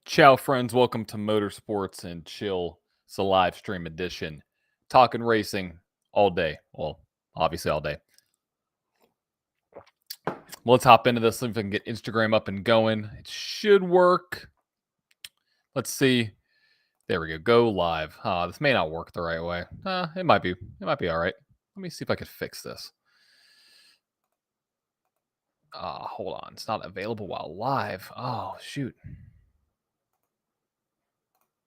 Ciao, friends. Welcome to Motorsports and Chill. It's a live stream edition. Talking racing all day. Well, obviously all day. Let's hop into this. See if I can get Instagram up and going. It should work. Let's see. There we go. Go live. This may not work the right way. It might be. It might be all right. Let me see if I can fix this. Hold on. It's not available while live. Oh, shoot.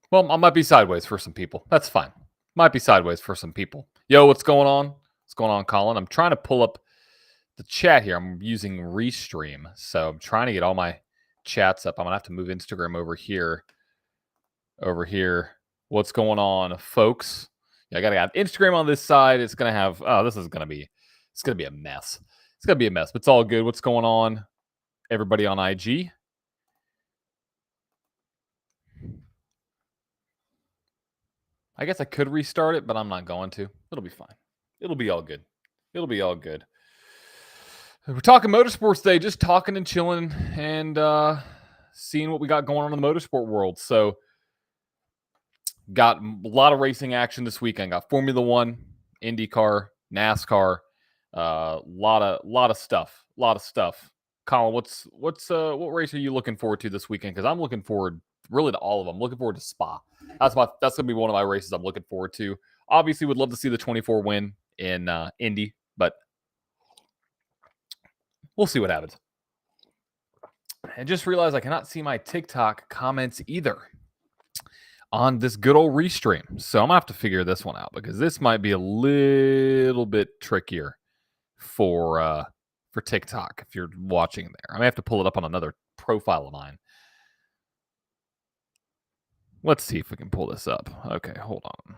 Well, I might be sideways for some people. That's fine. Might be sideways for some people. Yo, what's going on? What's going on, Colin? I'm trying to pull up the chat here. I'm using Restream, so I'm trying to get all my chats up. I'm gonna have to move Instagram over here. Over here. What's going on, folks? Yeah, I gotta have Instagram on this side. It's gonna have. Oh, this is gonna be. It's gonna be a mess. It's gonna be a mess, but it's all good. What's going on, everybody on IG? I guess I could restart it, but I'm not going to. It'll be fine. It'll be all good. It'll be all good. We're talking motorsports today, just talking and chilling and seeing what we got going on in the motorsport world. So, got a lot of racing action this weekend. Got Formula One, IndyCar, NASCAR, lot of stuff. Colin, what race are you looking forward to this weekend? Because I'm looking forward really to all of them. I'm looking forward to Spa. That's gonna be one of my races I'm looking forward to. Obviously, would love to see the 24 win in Indy, but we'll see what happens. I just realized I cannot see my TikTok comments either on this good old restream. So I'm gonna have to figure this one out because this might be a little bit trickier for TikTok if you're watching there. I may have to pull it up on another profile of mine. Let's see if we can pull this up. Okay, hold on.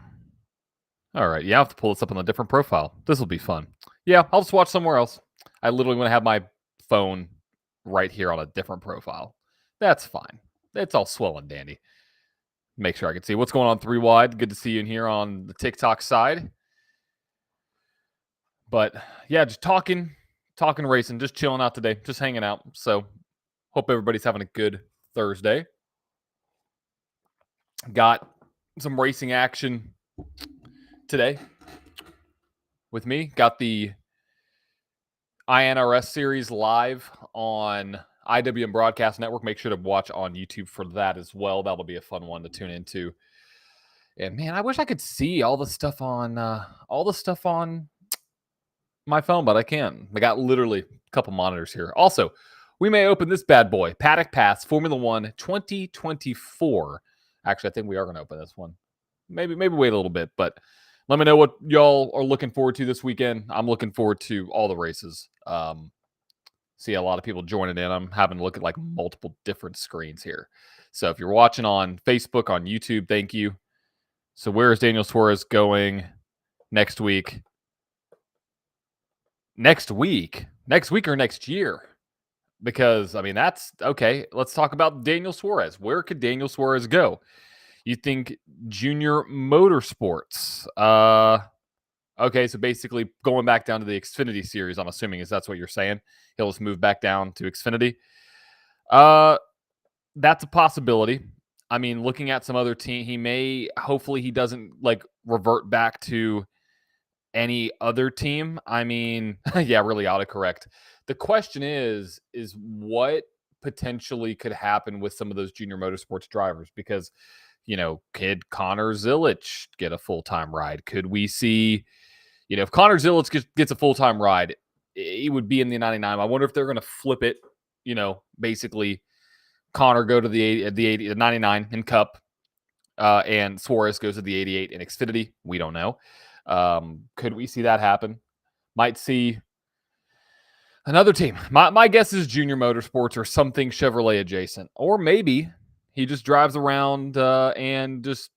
All right, yeah, I have to pull this up on a different profile. This will be fun. Yeah, I'll just watch somewhere else. I literally want to have my phone right here on a different profile. That's fine. It's all swell and dandy. Make sure I can see what's going on 3 wide. Good to see you in here on the TikTok side. But yeah, just talking racing, just chilling out today, just hanging out. So hope everybody's having a good Thursday. Got some racing action today with me. Got the INRS series live on IWM Broadcast Network. Make sure to watch on YouTube for that as well. That'll be a fun one to tune into. And man, I wish I could see all the stuff on my phone, but I can't. I got literally a couple monitors here. Also, we may open this bad boy, Paddock Pass Formula One 2024. Actually, I think we are going to open this one. Maybe wait a little bit, but let me know what y'all are looking forward to this weekend. I'm looking forward to all the races. See a lot of people joining in. I'm having to look at like multiple different screens here. So if you're watching on Facebook, on YouTube, thank you. So where is Daniel Suarez going next week? Next week or next year? Because, I mean, that's okay. Let's talk about Daniel Suarez. Where could Daniel Suarez go? You think Junior Motorsports? Okay, so basically going back down to the Xfinity series, I'm assuming, is that's what you're saying? He'll just move back down to Xfinity. That's a possibility. I mean, looking at some other team, hopefully he doesn't like revert back to any other team. I mean, yeah, really autocorrect. The question is what potentially could happen with some of those Junior Motorsports drivers? Because, could Connor Zilic get a full-time ride? Could we see, if Connor Zilic gets a full-time ride, he would be in the 99. I wonder if they're going to flip it, basically Connor go to the 99 in Cup, and Suarez goes to the 88 in Xfinity. We don't know. Could we see that happen? Might see another team. My guess is Junior Motorsports or something Chevrolet adjacent. Or maybe he just drives around and just,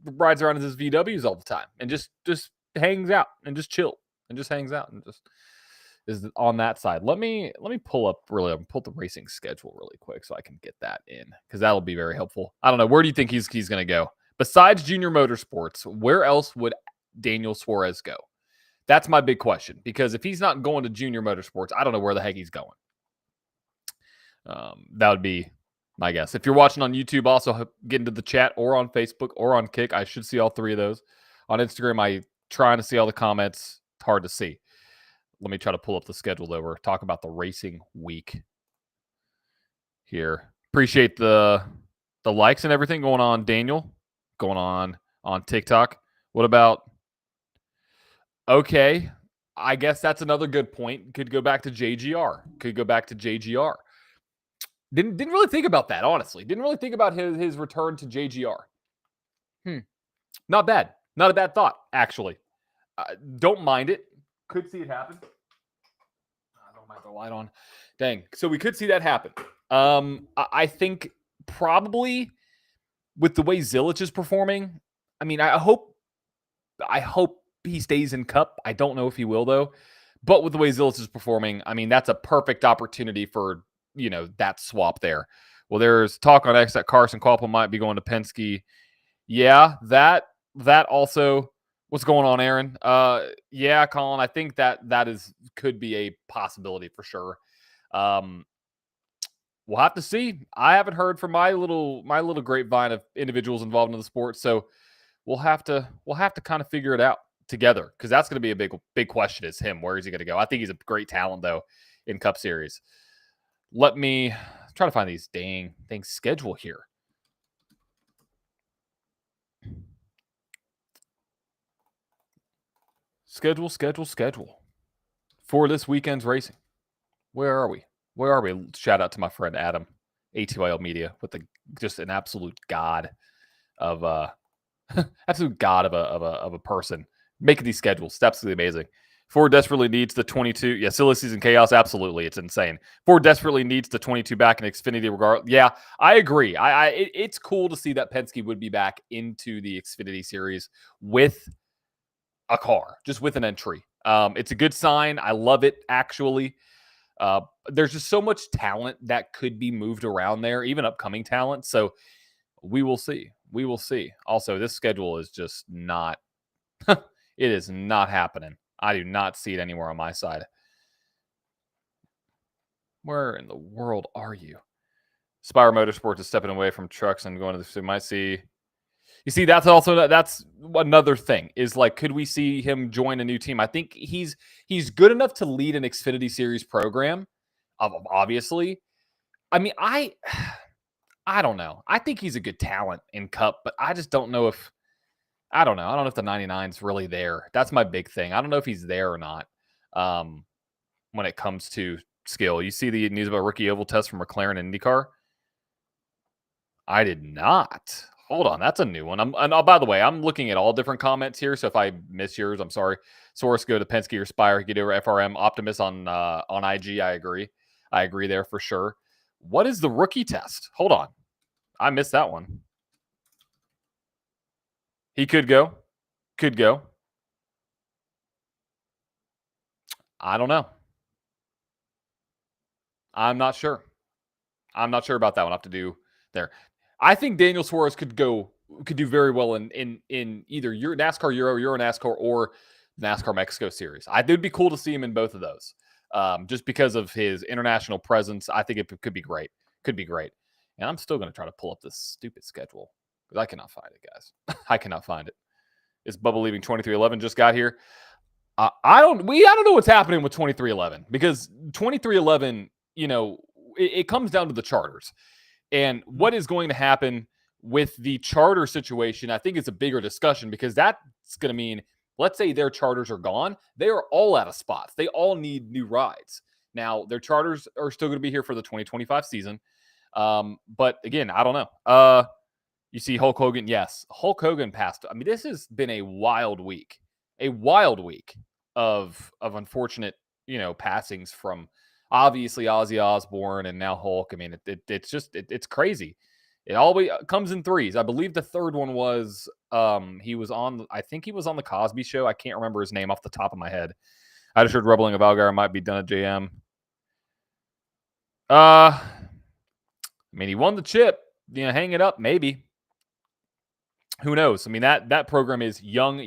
rides around in his VWs all the time and just hangs out and just chill and just hangs out and just is on that side. Let me pull up the racing schedule really quick so I can get that in because that'll be very helpful. I don't know. Where do you think he's going to go? Besides Junior Motorsports, where else would Daniel Suarez go? That's my big question, because if he's not going to Junior Motorsports, I don't know where the heck he's going. That would be My guess. If you're watching on YouTube, also get into the chat or on Facebook or on Kick. I should see all three of those. On Instagram, I trying to see all the comments. It's hard to see. Let me try to pull up the schedule though. We're talking about the racing week here. Appreciate the likes and everything going on, Daniel. Going on TikTok. What about okay? I guess that's another good point. Could go back to JGR. Didn't really think about that, honestly. Didn't really think about his return to JGR. Not bad. Not a bad thought, actually. Don't mind it. Could see it happen. I don't mind the light on. Dang. So we could see that happen. I think probably with the way Zilich is performing, I mean, I hope he stays in Cup. I don't know if he will, though. But with the way Zilich is performing, I mean, that's a perfect opportunity for, that swap there. Well, there's talk on X that Carson Kvapil might be going to Penske. Yeah, that also. What's going on, Aaron? Yeah, Colin, I think that could be a possibility for sure. We'll have to see. I haven't heard from my little grapevine of individuals involved in the sport, so we'll have to kind of figure it out together because that's going to be a big question. Is him? Where is he going to go? I think he's a great talent though in Cup Series. Let me try to find these dang schedule here. Schedule for this weekend's racing. Where are we? Shout out to my friend Adam, ATYL Media, with just an absolute god of absolute god of a person making these schedules. It's absolutely amazing. Ford desperately needs the 22. Yeah, silly season chaos. Absolutely, it's insane. Ford desperately needs the 22 back in Xfinity. Regard. Yeah, I agree. It's cool to see that Penske would be back into the Xfinity series with a car, just with an entry. It's a good sign. I love it, actually. There's just so much talent that could be moved around there, even upcoming talent. So we will see. Also, this schedule is just not, it is not happening. I do not see it anywhere on my side. Where in the world are you? Spire Motorsports is stepping away from trucks and going to the, so might see. You see, that's another thing is like, could we see him join a new team? I think he's good enough to lead an Xfinity Series program, obviously. I mean, I don't know. I think he's a good talent in Cup, but I just don't know if I don't know if the 99 is really there. That's my big thing. I don't know if he's there or not when it comes to skill. You see the news about rookie oval test from McLaren and IndyCar? I did not. Hold on, that's a new one. By the way, I'm looking at all different comments here, so if I miss yours, I'm sorry. Source, go to Penske or Spire, get over FRM. Optimus on IG, I agree. I agree there for sure. What is the rookie test? Hold on. I missed that one. He could go. I don't know. I'm not sure. About that one. I have to do there. I think Daniel Suarez could do very well in either your NASCAR Euro NASCAR, or NASCAR Mexico Series. It would be cool to see him in both of those. Just because of his international presence, I think it could be great. And I'm still going to try to pull up this stupid schedule because I cannot find it, guys. I cannot find it. Is Bubba leaving 2311 just got here? I don't know what's happening with 2311 because 2311, it comes down to the charters. And what is going to happen with the charter situation, I think it's a bigger discussion because that's going to mean, let's say their charters are gone. They are all out of spots. They all need new rides. Now, their charters are still going to be here for the 2025 season. But again, I don't know. You see Hulk Hogan. Yes, Hulk Hogan passed. I mean, this has been a wild week of unfortunate, passings from obviously Ozzy Osbourne and now Hulk. I mean, it's crazy. It always comes in threes. I believe the third one was I think he was on the Cosby Show. I can't remember his name off the top of my head. I just heard rumbling of Algar might be done at JM. I mean, he won the chip. Hang it up, maybe. Who knows? I mean, that program is young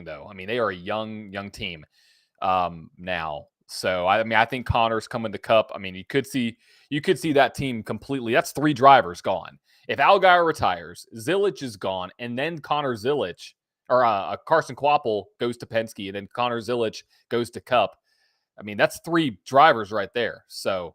though. I mean, they are a young team now. So I think Connor's coming to Cup. I mean, you could see that team completely. That's 3 drivers gone. If Allgaier retires, Zilich is gone, and then Connor Zilich or Carson Kvapil goes to Penske, and then Connor Zilich goes to Cup. I mean, that's 3 drivers right there. So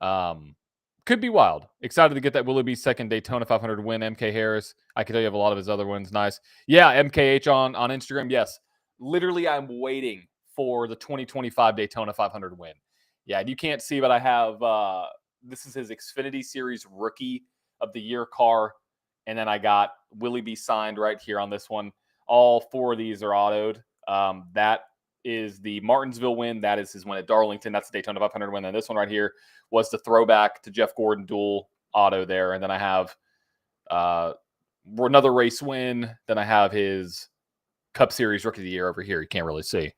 could be wild. Excited to get that Willoughby second Daytona 500 win. MK Harris. I can tell you have a lot of his other ones. Nice. Yeah, MKH on Instagram. Yes. Literally, I'm waiting for the 2025 Daytona 500 win. Yeah, you can't see, but I have this is his Xfinity Series Rookie of the Year car. And then I got Willoughby signed right here on this one. All 4 of these are autoed. That is the Martinsville win. That is his win at Darlington. That's the Daytona 500 win. And this one right here was the throwback to Jeff Gordon dual auto there. And then I have another race win. Then I have his Cup Series Rookie of the Year over here. You can't really see.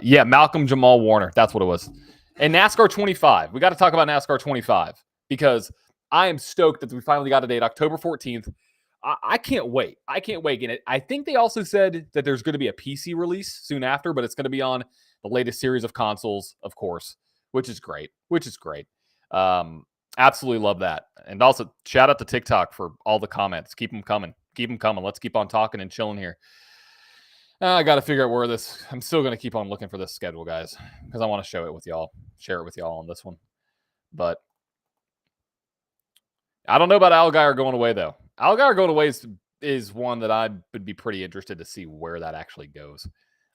Yeah, Malcolm Jamal Warner. That's what it was. And NASCAR 25. We got to talk about NASCAR 25 because I am stoked that we finally got a date, October 14th. I can't wait. I can't wait. And I think they also said that there's going to be a PC release soon after, but it's going to be on the latest series of consoles, of course, which is great. Absolutely love that. And also, shout out to TikTok for all the comments. Keep them coming. Let's keep on talking and chilling here. I got to figure out where this. I'm still going to keep on looking for this schedule, guys, because I want to share it with y'all on this one. But I don't know about Allgaier going away, though. Allgaier going away is one that I would be pretty interested to see where that actually goes.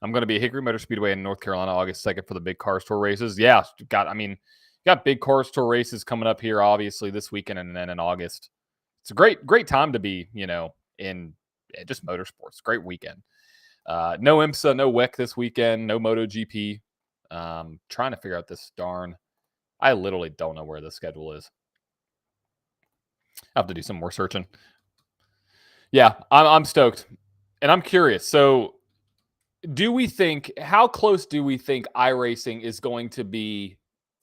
I'm going to be at Hickory Motor Speedway in North Carolina August 2nd for the big Cars Tour races. Yeah, got big Cars Tour races coming up here, obviously, this weekend and then in August. It's a great time to be, in just motorsports. Great weekend. No IMSA, no WEC this weekend, no MotoGP. Trying to figure out this I literally don't know where the schedule is. I have to do some more searching. Yeah, I'm stoked. And I'm curious. So how close do we think iRacing is going to be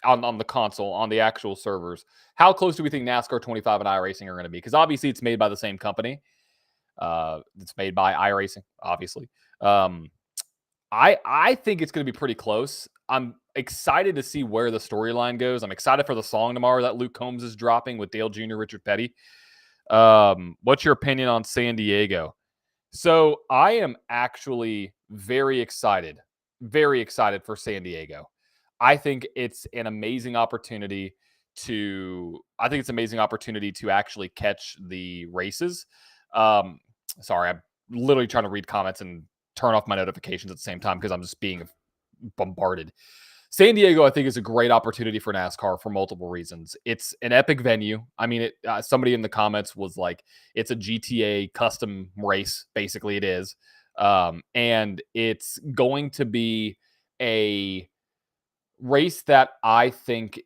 on the console, on the actual servers? How close do we think NASCAR 25 and iRacing are going to be? Because obviously it's made by the same company. It's made by iRacing, obviously. I think it's going to be pretty close. I'm excited to see where the storyline goes. I'm excited for the song tomorrow that Luke Combs is dropping with Dale Jr., Richard Petty. What's your opinion on San Diego? So I am actually very excited for San Diego. I think it's an amazing opportunity to actually catch the races. Sorry, I'm literally trying to read comments and turn off my notifications at the same time because I'm just being bombarded. San Diego, I think, is a great opportunity for NASCAR for multiple reasons. It's an epic venue. I mean, somebody in the comments was like, it's a GTA custom race. Basically, it is. And it's going to be a race that I think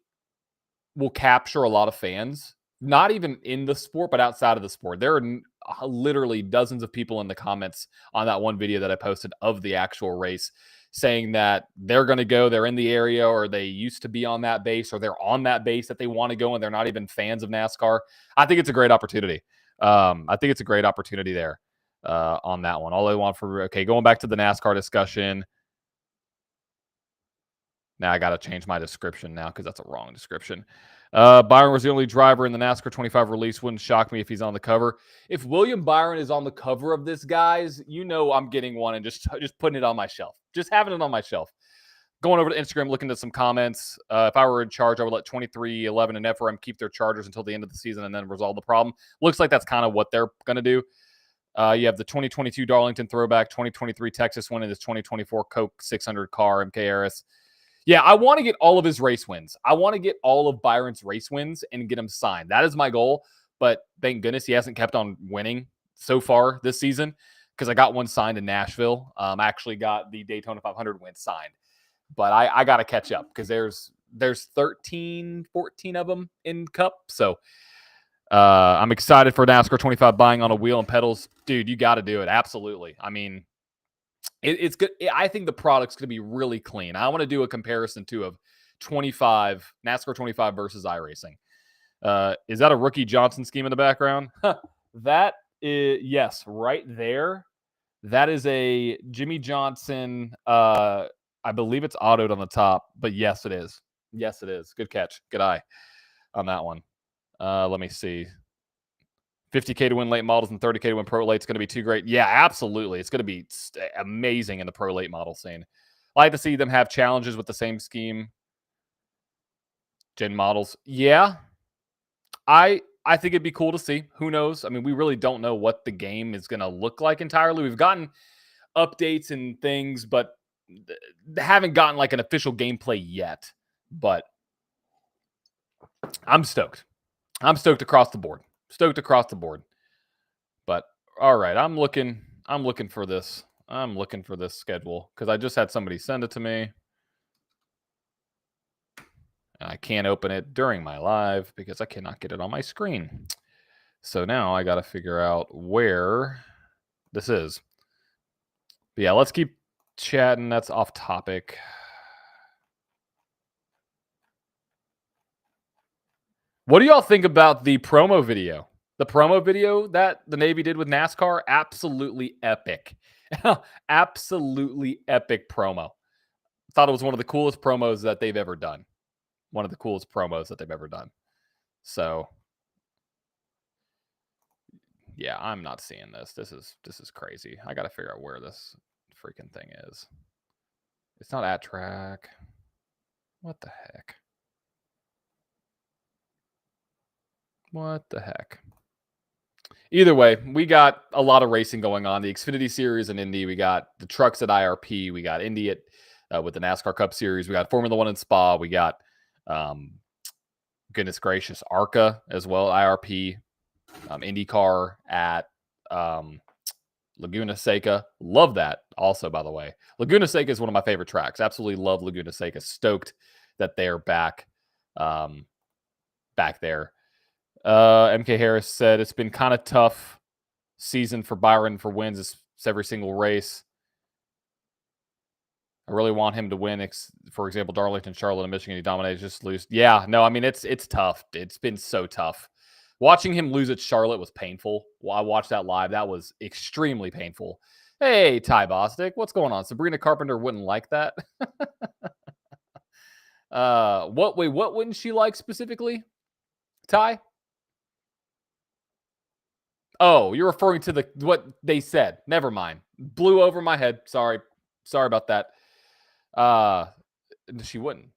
will capture a lot of fans, not even in the sport, but outside of the sport. There are literally dozens of people in the comments on that one video that I posted of the actual race saying that they're going to go, they're in the area, or they used to be on that base, or they're on that base that they want to go, and they're not even fans of NASCAR. I think it's a great opportunity. There on that one. All I want going back to the NASCAR discussion. Now I got to change my description now because that's a wrong description. Byron was the only driver in the NASCAR 25 release. Wouldn't shock me if he's on the cover. If William Byron is on the cover of this, guys, I'm getting one and just putting it on my shelf. Just having it on my shelf. Going over to Instagram, looking at some comments. If I were in charge, I would let 2311 and FRM keep their Chargers until the end of the season and then resolve the problem. Looks like that's kind of what they're going to do. You have the 2022 Darlington throwback, 2023 Texas win, and this 2024 Coke 600 car, MK Harris. Yeah, I want to get all of his race wins. I want to get all of Byron's race wins and get him signed. That is my goal. But thank goodness he hasn't kept on winning so far this season because I got one signed in Nashville. I actually got the Daytona 500 win signed. But I got to catch up because there's 13, 14 of them in Cup. So I'm excited for NASCAR 25 buying on a wheel and pedals. Dude, you got to do it. Absolutely. I mean, it's good. I think the product's going to be really clean. I want to do a comparison too of NASCAR 25 versus iRacing. Is that a Rookie Johnson scheme in the background? That is, yes, right there. That is a Jimmy Johnson. I I believe it's autoed on the top, but yes, it is. Yes, it is. Good catch. Good eye on that one. Let me see. 50K to win late models and 30K to win pro late. It's going to be too great. Yeah, absolutely. It's going to be amazing in the pro late model scene. I like to see them have challenges with the same scheme. Gen models. Yeah. I think it'd be cool to see. Who knows? I mean, we really don't know what the game is going to look like entirely. We've gotten updates and things, but haven't gotten like an official gameplay yet. But I'm stoked. I'm stoked across the board. Stoked across the board. But all right, I'm looking for this. I'm looking for this schedule because I just had somebody send it to me. And I can't open it during my live because I cannot get it on my screen. So now I got to figure out where this is. But yeah, let's keep chatting. That's off topic. What do y'all think about the promo video? The promo video that the Navy did with NASCAR? Absolutely epic. Absolutely epic promo. Thought it was one of the coolest promos that they've ever done. One of the coolest promos that they've ever done. So, yeah, I'm not seeing this. This is crazy. I got to figure out where this freaking thing is. It's not at track. What the heck? What the heck? Either way, we got a lot of racing going on. The Xfinity Series in Indy. We got the trucks at IRP. We got Indy at with the NASCAR Cup Series. We got Formula One in Spa. We got, goodness gracious, ARCA as well, IRP. IndyCar at Laguna Seca. Love that also, by the way. Laguna Seca is one of my favorite tracks. Absolutely love Laguna Seca. Stoked that they're back there. MK Harris said it's been kind of tough season for Byron for wins. It's every single race. I really want him to win. For example, Darlington, Charlotte, and Michigan, he dominated, just lose. Yeah, no, I mean, it's tough. It's been so tough. Watching him lose at Charlotte was painful. I watched that live. That was extremely painful. Hey, Ty Bostic, what's going on? Sabrina Carpenter wouldn't like that. What wouldn't she like specifically, Ty? Oh, you're referring to what they said. Never mind. Blew over my head. Sorry about that. She wouldn't.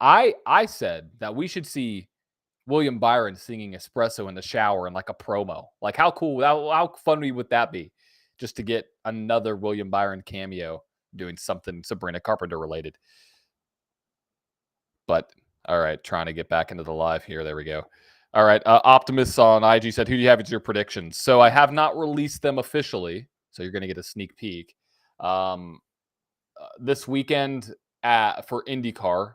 I said that we should see William Byron singing Espresso in the shower in like a promo. Like how cool, how fun would that be? Just to get another William Byron cameo doing something Sabrina Carpenter related. But all right, trying to get back into the live here. There we go. All right, Optimus on IG said, who do you have as your predictions? So I have not released them officially, so you're going to get a sneak peek. This weekend for IndyCar,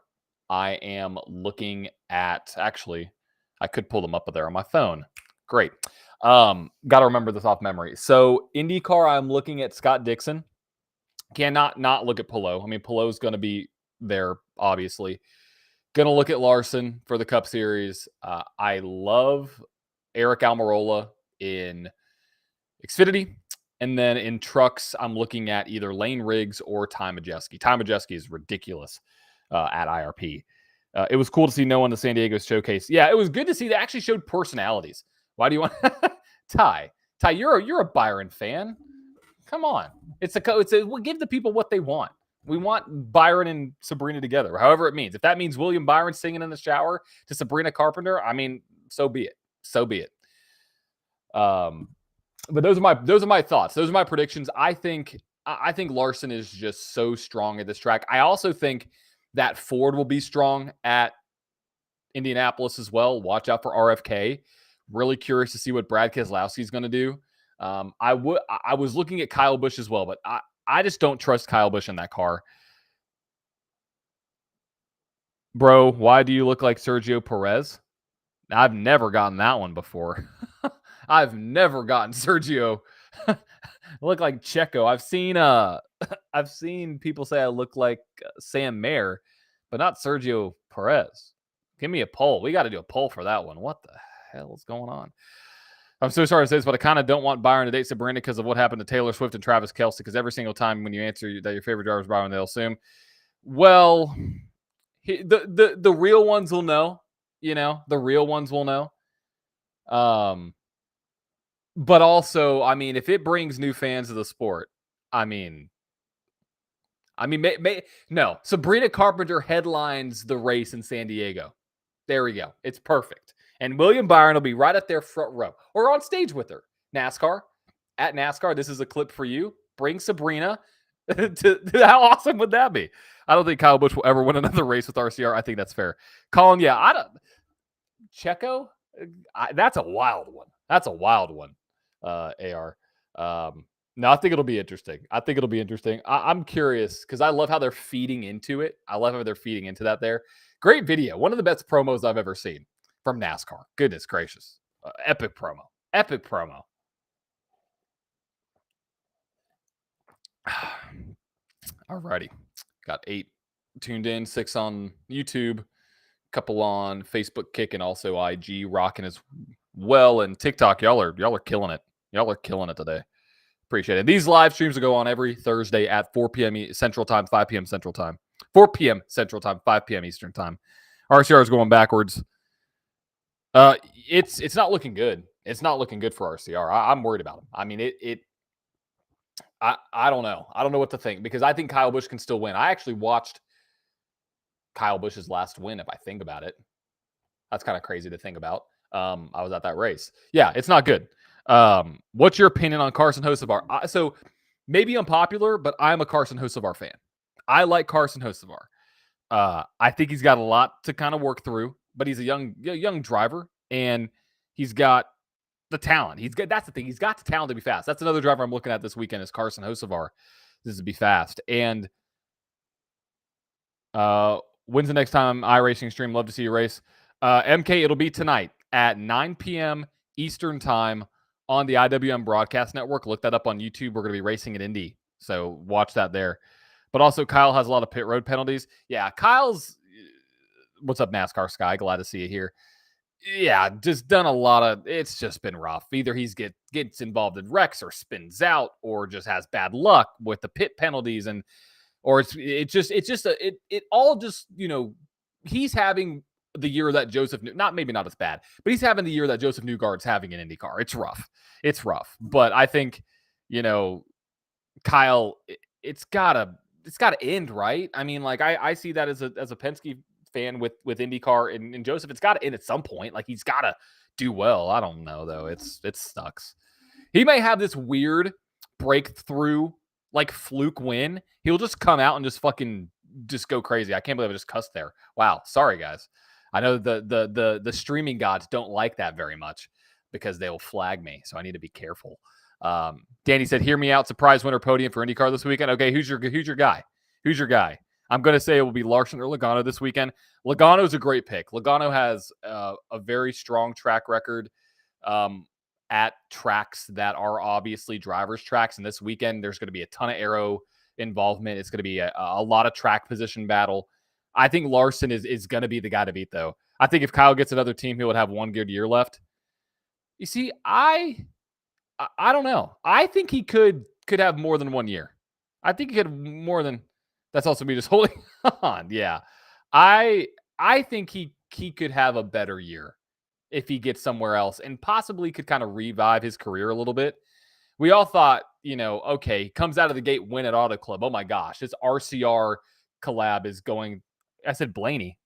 I am looking at, actually, I could pull them up there on my phone. Great. Got to remember this off memory. So IndyCar, I'm looking at Scott Dixon. Cannot not look at Pillow. I mean, Pillow's going to be there, obviously. Going to look at Larson for the Cup Series. I love Eric Almirola in Xfinity. And then in trucks, I'm looking at either Lane Riggs or Ty Majeski. Ty Majeski is ridiculous at IRP. It was cool to see Noah in the San Diego showcase. Yeah, it was good to see they actually showed personalities. Why do you want Ty? Ty, you're a Byron fan. Come on. We'll give the people what they want. We want Byron and Sabrina together, however it means. If that means William Byron singing in the shower to Sabrina Carpenter, I mean, so be it. So be it. But those are my thoughts. Those are my predictions. I think Larson is just so strong at this track. I also think that Ford will be strong at Indianapolis as well. Watch out for RFK. Really curious to see what Brad Keselowski is going to do. I was looking at Kyle Busch as well, but I just don't trust Kyle Busch in that car. Bro, why do you look like Sergio Perez? I've never gotten that one before. I've never gotten Sergio look like Checo. I've seen people say I look like Sam Mayer, but not Sergio Perez. Give me a poll. We got to do a poll for that one. What the hell is going on? I'm so sorry to say this, but I kind of don't want Byron to date Sabrina because of what happened to Taylor Swift and Travis Kelce. Because every single time when you answer that your favorite driver is Byron, they'll assume. Well, the real ones will know. The real ones will know. Um, but also, I mean, if it brings new fans to the sport, I mean, no. Sabrina Carpenter headlines the race in San Diego. There we go. It's perfect. And William Byron will be right up there front row or on stage with her. NASCAR. At NASCAR, this is a clip for you. Bring Sabrina. How awesome would that be? I don't think Kyle Busch will ever win another race with RCR. I think that's fair. Colin, yeah, I don't. Checo, that's a wild one. That's a wild one. AR. No, I think it'll be interesting. I'm curious because I love how they're feeding into it. I love how they're feeding into that there. Great video. One of the best promos I've ever seen from NASCAR. Goodness gracious. Epic promo. Epic promo. Alrighty. Got 8 tuned in, 6 on YouTube, couple on Facebook Kick and also IG rocking as well. And TikTok, y'all are killing it. Y'all are killing it today. Appreciate it. These live streams will go on every Thursday at 4 p.m. Central Time, 5 p.m. Central Time. 4 p.m. Central Time, 5 p.m. Eastern Time. RCR is going backwards. It's not looking good. It's not looking good for RCR. I'm worried about him. I mean, I don't know. I don't know what to think because I think Kyle Busch can still win. I actually watched Kyle Busch's last win, if I think about it. That's kind of crazy to think about. I was at that race. Yeah, it's not good. What's your opinion on Carson Hocevar? So maybe unpopular, but I'm a Carson Hocevar fan. I like Carson Hocevar. I think he's got a lot to kind of work through, but he's a young driver, and he's got the talent. That's the thing. He's got the talent to be fast. That's another driver I'm looking at this weekend is Carson Hocevar. This is to be fast. And when's the next time iRacing stream? Love to see you race. MK, it'll be tonight at 9 p.m. Eastern time on the IWM Broadcast Network. Look that up on YouTube. We're going to be racing at Indy, so watch that there. But also, Kyle has a lot of pit road penalties. Yeah, Kyle's. What's up, NASCAR Sky? Glad to see you here. Yeah, just done a lot of. It's just been rough. Either he's gets involved in wrecks or spins out, or just has bad luck with the pit penalties, or it all just he's having the year that Joseph maybe not as bad, but he's having the year that Joseph Newgarden's having in IndyCar. It's rough. But I think Kyle, it's gotta end, right? I mean, like I see that as a Penske fan with IndyCar and Joseph, it's gotta end at some point. Like he's gotta do well. I don't know though. It sucks. He may have this weird breakthrough like fluke win. He'll just come out and just fucking just go crazy. I can't believe I just cussed there. Wow. Sorry guys. I know the streaming gods don't like that very much because they will flag me. So I need to be careful. Danny said, hear me out. Surprise winner podium for IndyCar this weekend. Okay. Who's your guy? Who's your guy? I'm going to say it will be Larson or Logano this weekend. Logano's a great pick. Logano has a very strong track record at tracks that are obviously drivers' tracks. And this weekend, there's going to be a ton of aero involvement. It's going to be a lot of track position battle. I think Larson is going to be the guy to beat, though. I think if Kyle gets another team, he would have one good year left. You see, I don't know. I think he could have more than 1 year. I think he could have more than. That's also me just holding on. Yeah, I think he could have a better year if he gets somewhere else and possibly could kind of revive his career a little bit. We all thought, okay, comes out of the gate, win at Auto Club. Oh my gosh, this RCR collab is going. I said Blaney.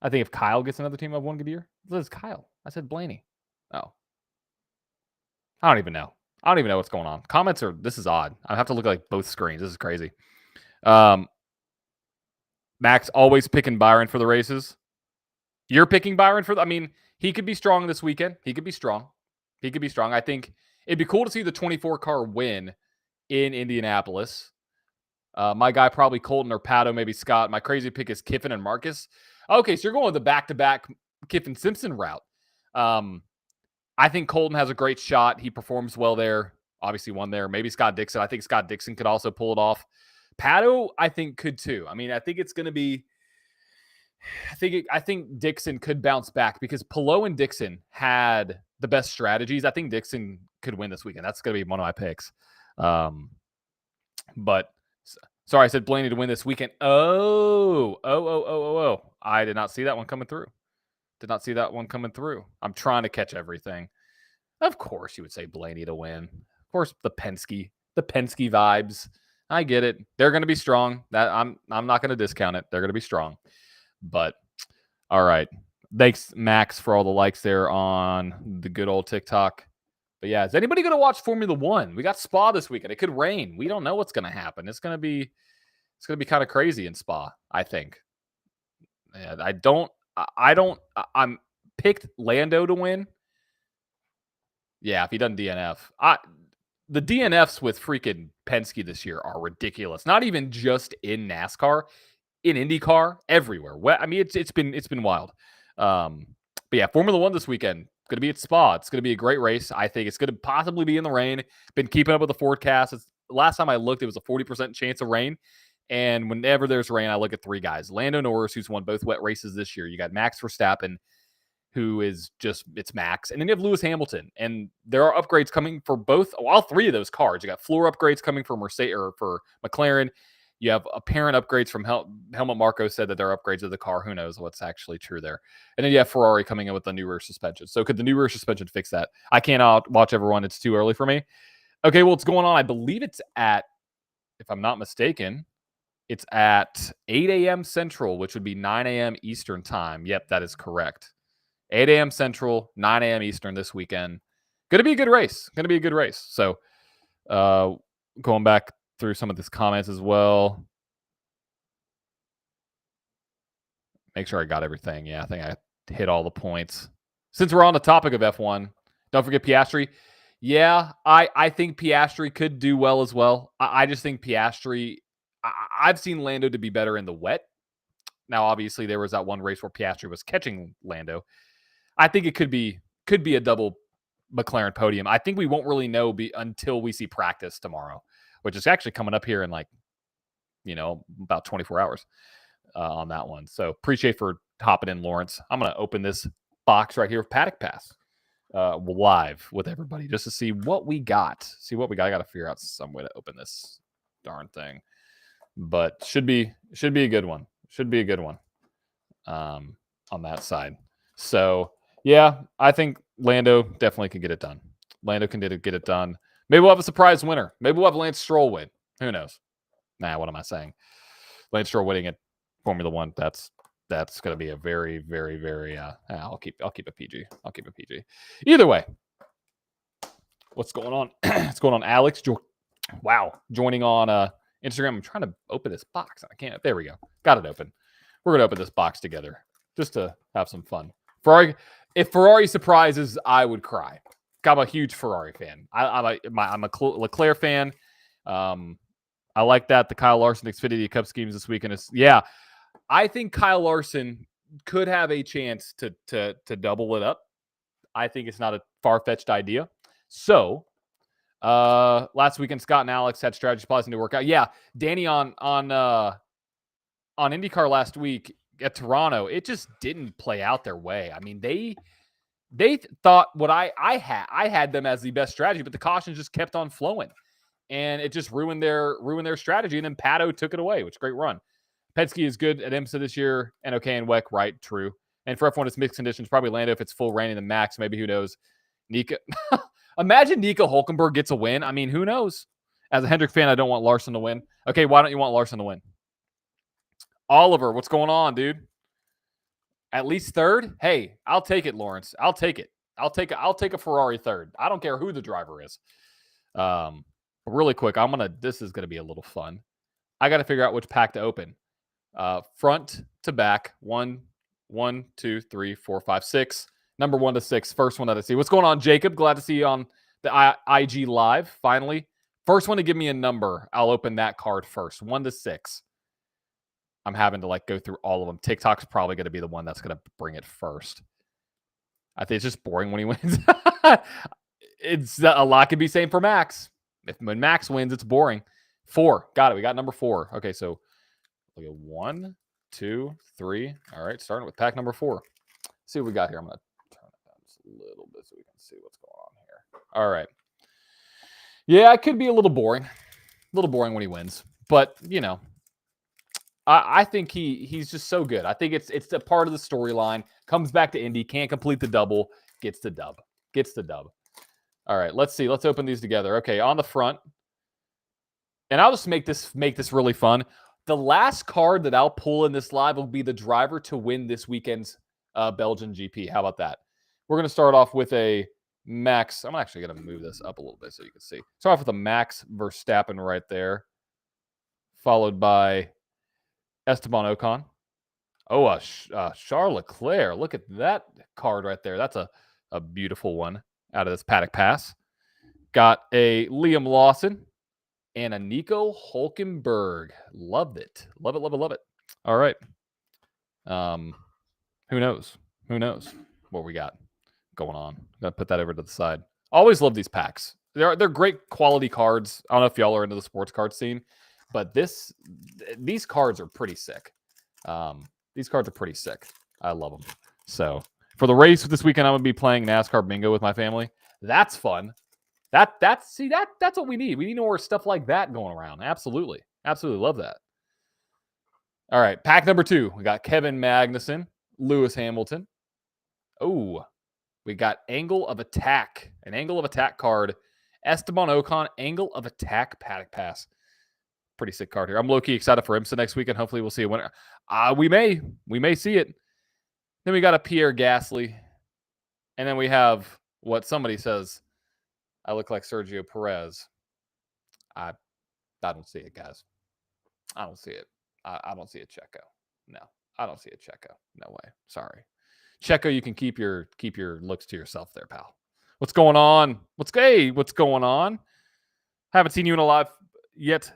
I think if Kyle gets another team of one good year, this is Kyle. I said Blaney. Oh, I don't even know. I don't even know what's going on. Comments this is odd. I have to look at like both screens. This is crazy. Max always picking Byron for the races. You're picking Byron I mean, he could be strong this weekend. He could be strong. I think it'd be cool to see the 24 car win in Indianapolis. My guy, probably Colton or Pato, maybe Scott. My crazy pick is Kiffin and Marcus. Okay, so you're going with the back-to-back Kiffin-Simpson route. I think Colton has a great shot. He performs well there. Obviously won there. Maybe Scott Dixon. I think Scott Dixon could also pull it off. Pato, I think, could too. I mean, I think it's going to be I think Dixon could bounce back because Palou and Dixon had the best strategies. I think Dixon could win this weekend. That's going to be one of my picks. But sorry, I said Blaney to win this weekend. Oh. I did not see that one coming through. I'm trying to catch everything. Of course, you would say Blaney to win. Of course, the Penske vibes. I get it. They're going to be strong. That I'm not going to discount it. They're going to be strong. But all right. Thanks, Max, for all the likes there on the good old TikTok. But yeah, is anybody going to watch Formula One? We got Spa this weekend. It could rain. We don't know what's going to happen. It's going to be kind of crazy in Spa, I think. Yeah, I'm picked Lando to win. Yeah, if he doesn't DNF. The DNFs with freaking Penske this year are ridiculous. Not even just in NASCAR, in IndyCar, everywhere. I mean, it's been wild. But yeah, Formula One this weekend. Going to be at Spa. It's going to be a great race. I think it's going to possibly be in the rain. Been keeping up with the forecast. Last time I looked, it was a 40% chance of rain. And whenever there's rain, I look at three guys. Lando Norris, who's won both wet races this year. You got Max Verstappen, who is just, it's Max. And then you have Lewis Hamilton. And there are upgrades coming for all three of those cars. You got floor upgrades coming for Mercedes or for McLaren. You have apparent upgrades from Helmut Marko said that there are upgrades of the car. Who knows what's actually true there. And then you have Ferrari coming in with the new rear suspension. So could the new rear suspension fix that? I can't watch everyone. It's too early for me. Okay, well, it's going on. I believe it's at, if I'm not mistaken, it's at 8 a.m. Central, which would be 9 a.m. Eastern time. Yep, that is correct. 8 a.m. Central, 9 a.m. Eastern this weekend. Going to be a good race. So going back through some of these comments as well. Make sure I got everything. Yeah, I think I hit all the points. Since we're on the topic of F1, don't forget Piastri. Yeah, I think Piastri could do well as well. I just think Piastri, I've seen Lando to be better in the wet. Now, obviously, there was that one race where Piastri was catching Lando. I think it could be a double McLaren podium. I think we won't really know until we see practice tomorrow, which is actually coming up here in about 24 hours on that one. So appreciate for hopping in, Lawrence. I'm going to open this box right here of Paddock Pass live with everybody just to see what we got. I got to figure out some way to open this darn thing, but should be a good one. On that side. So yeah, I think Lando definitely can get it done. Maybe we'll have a surprise winner. Maybe we'll have Lance Stroll win. Who knows? Nah, what am I saying? Lance Stroll winning at Formula One. That's going to be a very, very, very. I'll keep it PG. Either way, what's going on? What's going on, Alex? Wow, joining on Instagram. I'm trying to open this box. I can't. There we go. Got it open. We're going to open this box together just to have some fun. If Ferrari surprises, I would cry. I'm a huge Ferrari fan. I'm a Leclerc fan. I like that. The Kyle Larson Xfinity Cup schemes this weekend is, yeah. I think Kyle Larson could have a chance to double it up. I think it's not a far-fetched idea. So, last weekend, Scott and Alex had strategy plans to work out. Yeah, Danny on IndyCar last week at Toronto, it just didn't play out their way. I mean, they thought what I had them as the best strategy, but the cautions just kept on flowing, and it just ruined their strategy. And then Pato took it away, which is a great run. Penske is good at IMSA this year, and okay in WEC, right? True. And for F1, it's mixed conditions. Probably Lando if it's full rain and the max. Maybe, who knows? Nika, imagine Nico Hulkenberg gets a win. I mean, who knows? As a Hendrick fan, I don't want Larson to win. Okay, why don't you want Larson to win? Oliver, what's going on, dude? At least third? Hey, I'll take it, Lawrence. I'll take it. I'll take a Ferrari third. I don't care who the driver is. Really quick, this is gonna be a little fun. I gotta figure out which pack to open. Front to back. 1, 2, 3, 4, 5, 6. Number 1 to 6. First one that I see. What's going on, Jacob? Glad to see you on the IG live. Finally, first one to give me a number. I'll open that card first. 1 to 6. I'm having to go through all of them. TikTok's probably going to be the one that's going to bring it first. I think it's just boring when he wins. It's a lot could be same for Max. When Max wins, it's boring. 4. Got it. We got number 4. Okay, so we go 1, 2, 3. All right, starting with pack number 4. See what we got here. I'm going to turn it down just a little bit so we can see what's going on here. All right. Yeah, it could be a little boring. little boring when he wins, but I think he's just so good. I think it's a part of the storyline. Comes back to Indy, can't complete the double, gets the dub. All right, let's see. Let's open these together. Okay, on the front, and I'll just make this really fun. The last card that I'll pull in this live will be the driver to win this weekend's Belgian GP. How about that? We're going to start off with a Max. I'm actually going to move this up a little bit so you can see. Start off with a Max Verstappen right there, followed by Esteban Ocon. Oh, Charles Leclerc. Look at that card right there. That's a beautiful one out of this paddock pass. Got a Liam Lawson and a Nico Hulkenberg. Loved it. Love it. All right. Who knows what we got going on. I'm going to put that over to the side. Always love these packs. They're great quality cards. I don't know if y'all are into the sports card scene, but these cards are pretty sick. These cards are pretty sick. I love them. So for the race this weekend, I'm going to be playing NASCAR bingo with my family. That's fun. That's what we need. We need more stuff like that going around. Absolutely love that. All right, pack number 2. We got Kevin Magnussen, Lewis Hamilton. Oh, we got Angle of Attack, an Angle of Attack card. Esteban Ocon, Angle of Attack paddock pass. Pretty sick card here. I'm low-key excited for IMSA next weekend. Hopefully we'll see a winner. We may see it. Then we got a Pierre Gasly. And then we have what somebody says, I look like Sergio Perez. I don't see it, guys. I don't see it. I don't see a Checo. No, I don't see a Checo. No way. Sorry. Checo, you can keep your looks to yourself there, pal. What's going on? What's going on? Haven't seen you in a live yet.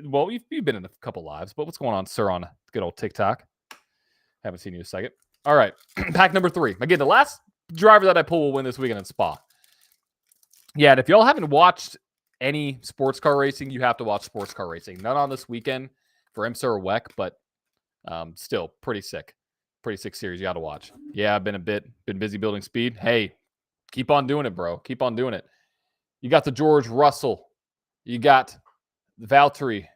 Well, you've been in a couple lives, but what's going on, sir, on good old TikTok? Haven't seen you in a second. All right. Pack number 3. Again, the last driver that I pull will win this weekend in Spa. Yeah, and if y'all haven't watched any sports car racing, you have to watch sports car racing. Not on this weekend for IMSA or WEC, but still pretty sick. Pretty sick series you got to watch. Yeah, I've been busy building speed. Hey, keep on doing it, bro. Keep on doing it. You got the George Russell. You got the Valtteri.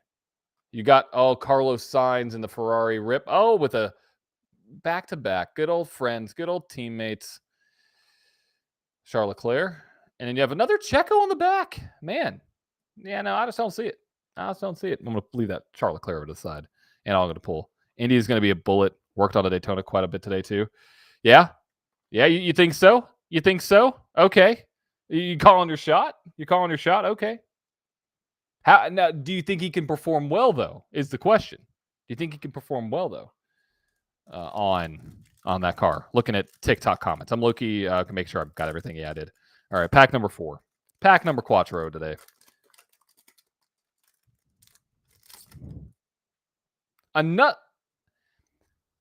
You got Carlos Sainz in the Ferrari rip. Oh, with a back-to-back. Good old friends. Good old teammates. Charles Leclerc. And then you have another Checo on the back. Man. Yeah, no, I just don't see it. I'm going to leave that Charles Leclerc over to the side. And I'm going to pull. Indy is going to be a bullet. Worked on a Daytona quite a bit today, too. Yeah? Yeah, you think so? You think so? Okay. You calling your shot? Okay. Now, do you think he can perform well, though, is the question. Do you think he can perform well, though, on that car? Looking at TikTok comments. I'm low-key, can make sure I've got everything he added. All right, pack number 4. Pack number Quattro today. A nut.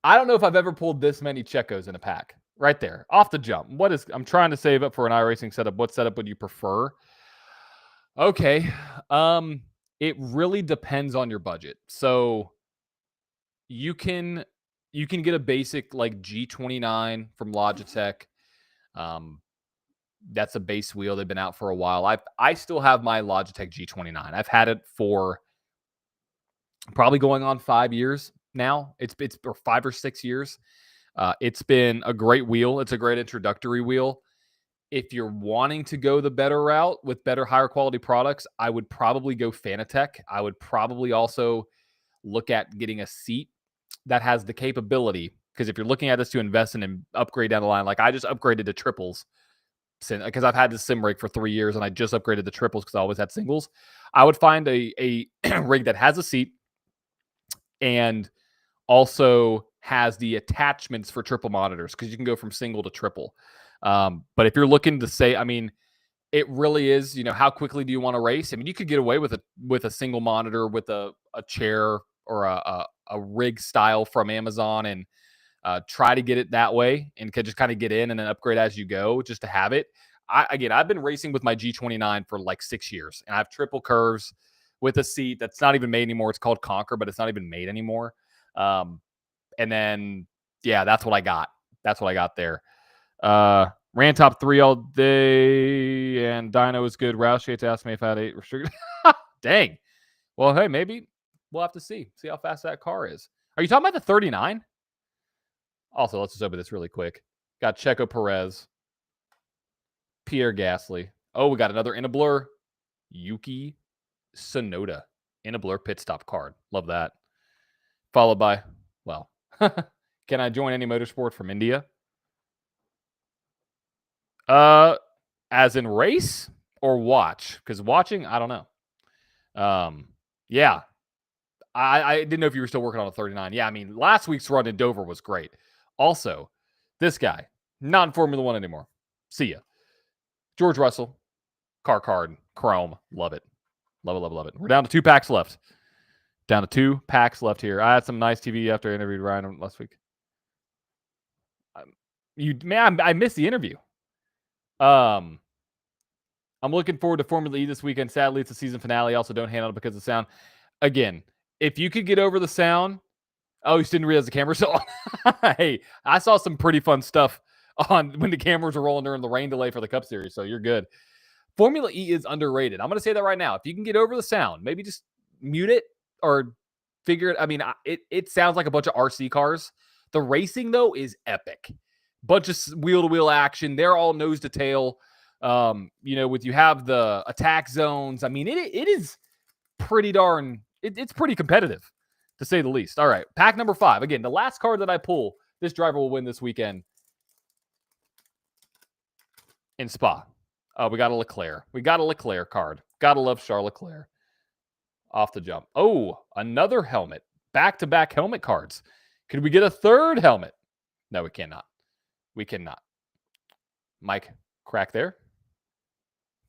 I don't know if I've ever pulled this many Checos in a pack. Right there, off the jump. I'm trying to save up for an iRacing setup. What setup would you prefer? Okay. It really depends on your budget. So you can get a basic like G29 from Logitech. That's a base wheel. They've been out for a while. I still have my Logitech G29. I've had it for probably going on 5 years now. It's or 5 or 6 years. It's been a great wheel. It's a great introductory wheel. If you're wanting to go the better route with better, higher quality products, I would probably go Fanatec. I would probably also look at getting a seat that has the capability. Because if you're looking at this to invest in and upgrade down the line, like I just upgraded to triples because I've had the sim rig for 3 years and I just upgraded to triples because I always had singles. I would find a rig that has a seat and also has the attachments for triple monitors because you can go from single to triple. But if you're looking to say, I mean, it really is, how quickly do you want to race? I mean, you could get away with a single monitor with a chair or a rig style from Amazon and try to get it that way and could just kind of get in and then upgrade as you go just to have it. I've been racing with my G29 for like 6 years and I have triple curves with a seat that's not even made anymore. It's called Conquer, but it's not even made anymore. And then, yeah, that's what I got. That's what I got there. Ran top 3 all day, and Dyno is good. Roush Yates asked me if I had 8 restricted. Dang. Well, hey, maybe we'll have to see how fast that car is. Are you talking about the 39? Also, let's just open this really quick. Got Checo Perez, Pierre Gasly. Oh, we got another in a blur. Yuki Tsunoda in a blur pit stop card. Love that. Followed by, well, can I join any motorsport from India? As in race or watch? Because watching, I don't know. Yeah. I didn't know if you were still working on a 39. Yeah, I mean, last week's run in Dover was great. Also, this guy, not in Formula One anymore. See ya. George Russell, car card, chrome. Love it. Love it, love it, love it. We're down to 2 packs left. Down to 2 packs left here. I had some nice TV after I interviewed Ryan last week. I missed the interview. I'm looking forward to Formula E this weekend. Sadly, it's the season finale. Also, don't handle it because of sound. Again, if you could get over the sound. Oh, you didn't realize the camera's on. Hey, I saw some pretty fun stuff on when the cameras were rolling during the rain delay for the Cup Series, so you're good. Formula E is underrated. I'm going to say that right now. If you can get over the sound, maybe just mute it or figure it. I mean, it sounds like a bunch of RC cars. The racing, though, is epic. Bunch of wheel-to-wheel action. They're all nose to tail. With you have the attack zones. I mean, it is pretty darn. It's pretty competitive, to say the least. All right, pack number 5. Again, the last card that I pull, this driver will win this weekend in Spa. We got a Leclerc. We got a Leclerc card. Gotta love Charles Leclerc. Off the jump. Oh, another helmet. Back-to-back helmet cards. Could we get a third helmet? No, we cannot. We cannot. Mike, crack there.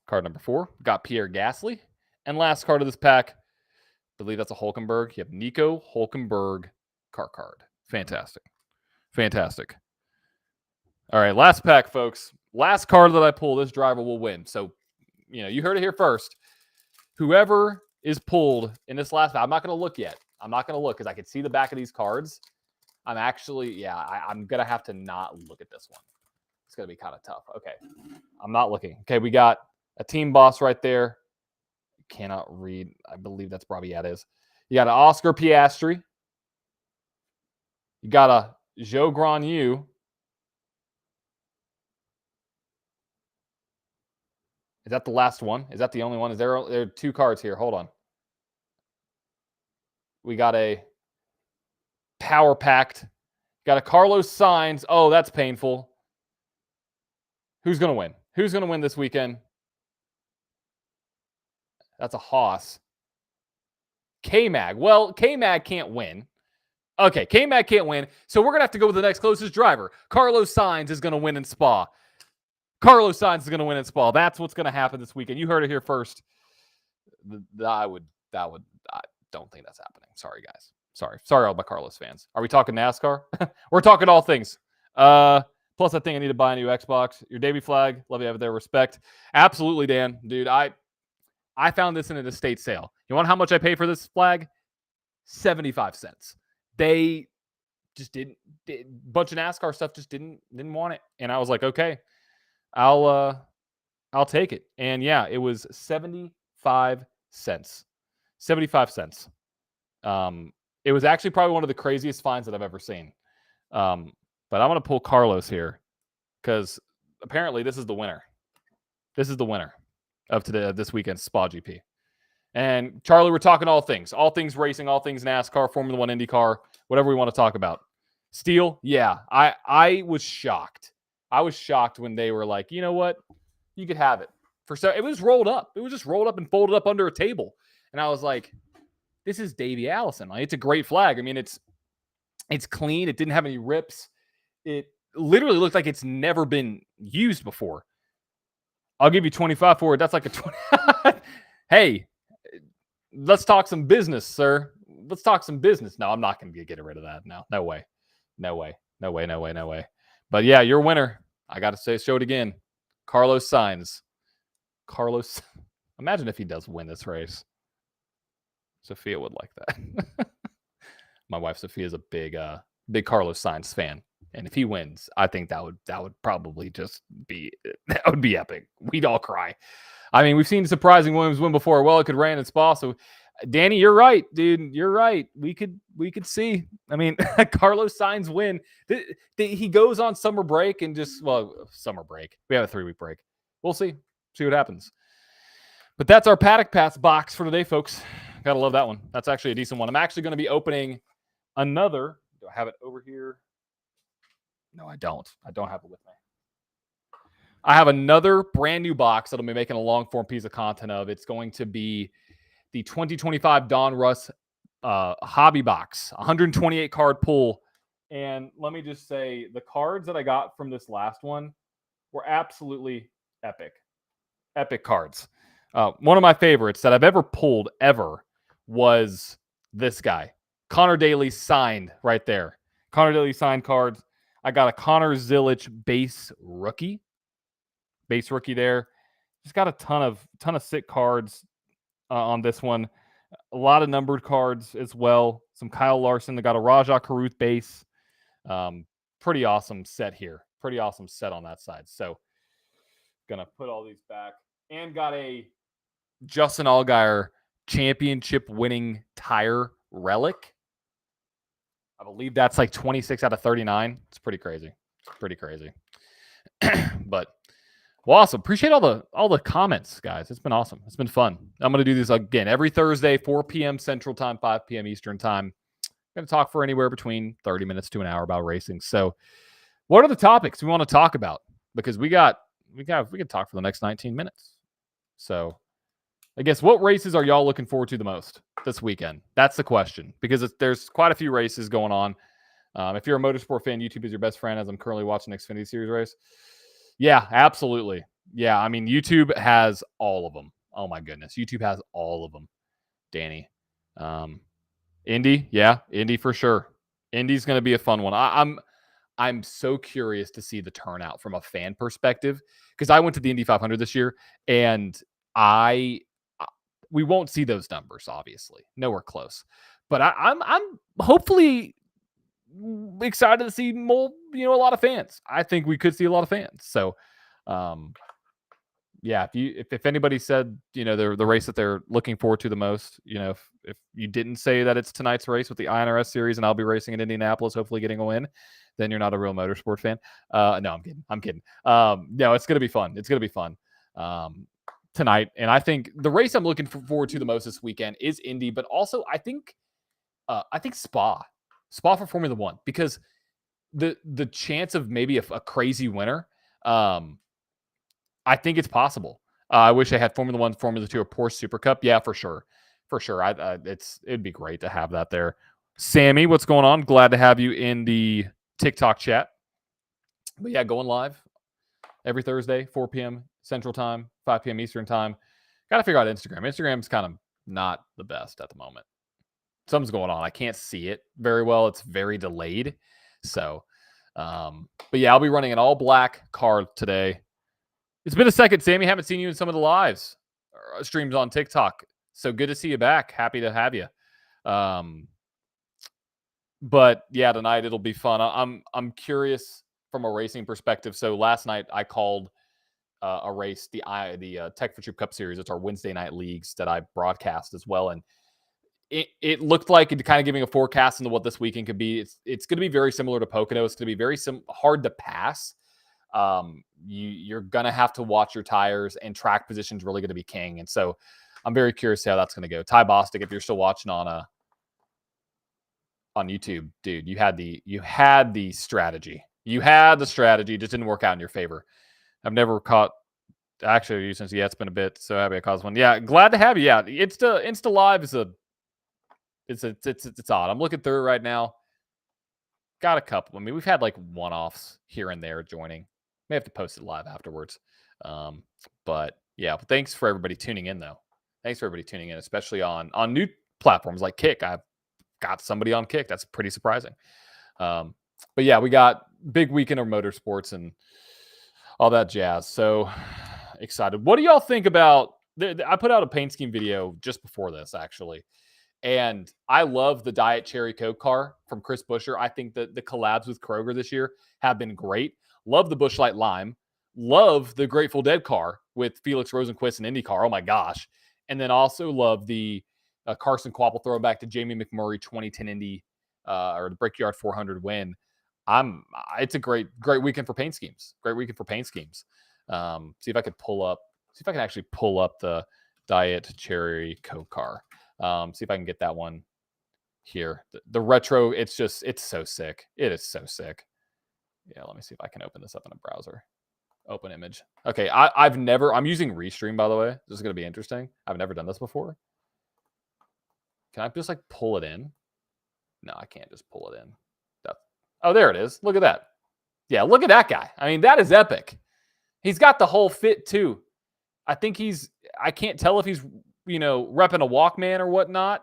Card number 4. Got Pierre Gasly. And last card of this pack, I believe that's a Hulkenberg. You have Nico Hulkenberg car card. Fantastic. Fantastic. All right, last pack, folks. Last card that I pull, this driver will win. So, you heard it here first. Whoever is pulled in this last pack, I'm not going to look yet. I'm not going to look because I can see the back of these cards. I'm actually, I'm going to have to not look at this one. It's going to be kind of tough. Okay. I'm not looking. Okay, we got a team boss right there. Cannot read. I believe that's probably, it is. You got an Oscar Piastri. You got a Joe Granu. Is that the last one? Is that the only one? There are 2 cards here. Hold on. We got a Power Packed. Got a Carlos Sainz. Oh, that's painful. Who's going to win? Who's going to win this weekend? That's a Haas. K-Mag. Well, K-Mag can't win. Okay, K-Mag can't win. So we're going to have to go with the next closest driver. Carlos Sainz is going to win in Spa. Carlos Sainz is going to win in Spa. That's what's going to happen this weekend. You heard it here first. I don't think that's happening. Sorry, guys. Sorry, all my Carlos fans. Are we talking NASCAR? We're talking all things. Plus, I think I need to buy a new Xbox. Your Davey flag. Love you have there. Respect. Absolutely, Dan. Dude, I found this in an estate sale. You want how much I paid for this flag? 75 cents. They just didn't. Bunch of NASCAR stuff just didn't want it, and I was like, okay, I'll take it. And yeah, it was 75 cents. 75 cents. It was actually probably one of the craziest finds that I've ever seen. But I'm gonna pull Carlos here because apparently this is the winner. This is the winner of this weekend's Spa GP. And Charlie, we're talking all things racing, all things NASCAR, Formula One, IndyCar, whatever we want to talk about. Steel, yeah, I was shocked. I was shocked when they were like, you know what, you could have it. It was rolled up. It was just rolled up and folded up under a table. And I was like, this is Davey Allison. Like, it's a great flag. I mean, it's clean. It didn't have any rips. It literally looked like it's never been used before. I'll give you 25 for it. That's like a 20. Hey, let's talk some business, sir. Let's talk some business. No, I'm not going to get rid of that. No way. No way. No way. No way. No way. But yeah, your winner. I got to show it again. Carlos Sainz. Carlos. Imagine if he does win this race. Sophia would like that. My wife Sophia is a big Carlos Sainz fan. And if he wins, I think that would probably just be that would be epic. We'd all cry. I mean, we've seen surprising Williams win before. Well, it could rain in Spa. So, Danny, you're right, dude. You're right. We could see. I mean, Carlos Sainz win. He goes on summer break and summer break. We have a 3-week break. We'll see. See what happens. But that's our Paddock Pass box for today, folks. Gotta love that one. That's actually a decent one. I'm actually going to be opening another. Do I have it over here? No, I don't. I don't have it with me. I have another brand new box that I'll be making a long form piece of content of. It's going to be the 2025 Don Russ hobby box, 128 card pull. And let me just say, the cards that I got from this last one were absolutely epic. Epic cards. One of my favorites that I've ever pulled ever was this guy. Connor Daly signed right there. Connor Daly signed cards. I got a Connor Zilic base rookie. Base rookie there. Just got a ton of sick cards on this one. A lot of numbered cards as well. Some Kyle Larson. They got a Rajah Caruth base. Pretty awesome set here. Pretty awesome set on that side. So gonna put all these back. And got a Justin Allgaier championship winning tire relic. I believe that's like 26 out of 39. It's pretty crazy. It's pretty crazy. But well, awesome. Appreciate all the comments, guys. It's been awesome. It's been fun. I'm going to do this again every Thursday, 4 p.m. Central Time, 5 p.m. Eastern Time. I'm going to talk for anywhere between 30 minutes to an hour about racing. So what are the topics we want to talk about? Because we could talk for the next 19 minutes. So I guess what races are y'all looking forward to the most this weekend? That's the question, because there's quite a few races going on. If you're a motorsport fan, YouTube is your best friend, as I'm currently watching the Xfinity Series race. Yeah, absolutely. Yeah, I mean, YouTube has all of them. Oh, my goodness. YouTube has all of them, Danny. Indy, yeah, Indy for sure. Indy's going to be a fun one. I'm so curious to see the turnout from a fan perspective, because I went to the Indy 500 this year, and we won't see those numbers, obviously. Nowhere close. But I'm hopefully excited to see more, a lot of fans. I think we could see a lot of fans. So, yeah, if anybody said, the race that they're looking forward to the most, if you didn't say that it's tonight's race with the INRS series and I'll be racing in Indianapolis, hopefully getting a win, then you're not a real motorsport fan. No, I'm kidding. No, it's going to be fun. It's going to be fun tonight. And I think the race I'm looking forward to the most this weekend is Indy, but also I think Spa for Formula One, because the chance of maybe a crazy winner, I think it's possible. I wish I had Formula One, Formula 2, or Porsche Super Cup. Yeah, for sure. It'd be great to have that there. Sammy, what's going on? Glad to have you in the TikTok chat. But yeah, going live every Thursday, 4 p.m. Central Time, 5 p.m. Eastern Time. Got to figure out Instagram. Instagram's kind of not the best at the moment. Something's going on. I can't see it very well. It's very delayed. So, but yeah, I'll be running an all black car today. It's been a second, Sammy. Haven't seen you in some of the lives or streams on TikTok. So good to see you back. Happy to have you. But yeah, tonight it'll be fun. I'm curious from a racing perspective. So last night I called a race, the Tech for Troop Cup Series. It's our Wednesday night leagues that I broadcast as well, and it looked like it kind of giving a forecast into what this weekend could be. It's going to be very similar to Pocono. It's going to be very hard to pass. You're going to have to watch your tires, and track position is really going to be king. And so I'm very curious how that's going to go. Ty Bostic, if you're still watching on YouTube, dude, you had the strategy. You had the strategy. It just didn't work out in your favor. I've never caught actually since it's been a bit. So happy I caused one. Yeah, glad to have you. Yeah, Insta Live is it's odd. I'm looking through it right now. Got a couple. I mean, we've had like one-offs here and there joining. May have to post it live afterwards. But yeah, thanks for everybody tuning in, though. Thanks for everybody tuning in, especially on new platforms like Kick. I've got somebody on Kick. That's pretty surprising. But yeah, we got big weekend of motorsports and all that jazz. So excited. What do y'all think about? I put out a paint scheme video just before this, actually. And I love the Diet Cherry Coke car from Chris Buescher. I think that the collabs with Kroger this year have been great. Love the Busch Light Lime. Love the Grateful Dead car with Felix Rosenquist and IndyCar. Oh my gosh. And then also love the Carson Kvapil throwback to Jamie McMurray 2010 Indy or the Brickyard 400 win. It's a great weekend for paint schemes. Great weekend for paint schemes. See if I can actually pull up the Diet Cherry Coke car. See if I can get that one here. The retro, it's so sick. It is so sick. Yeah, let me see if I can open this up in a browser. Open image. Okay, I'm using Restream, by the way. This is going to be interesting. I've never done this before. Can I just like pull it in? No, I can't just pull it in. Oh, there it is. Look at that. Yeah, look at that guy. I mean, that is epic. He's got the whole fit too. I can't tell if he's, repping a Walkman or whatnot.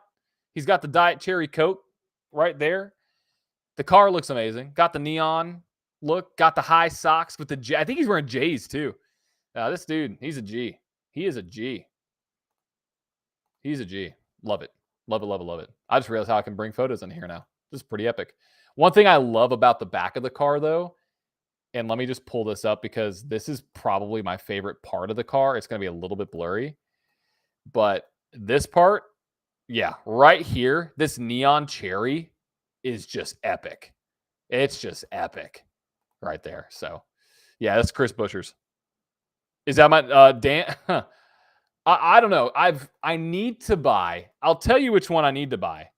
He's got the Diet Cherry Coke right there. The car looks amazing. Got the neon look. Got the high socks with the J. I think he's wearing J's too. This dude, he's a G. He is a G. He's a G. Love it. Love it, love it, love it. I just realized how I can bring photos in here now. This is pretty epic. One thing I love about the back of the car, though, and let me just pull this up because this is probably my favorite part of the car. It's going to be a little bit blurry. But this part, yeah, right here, this neon cherry is just epic. It's just epic right there. So, yeah, that's Chris Buescher's. Is that my Dan? I don't know. I need to buy. I'll tell you which one I need to buy.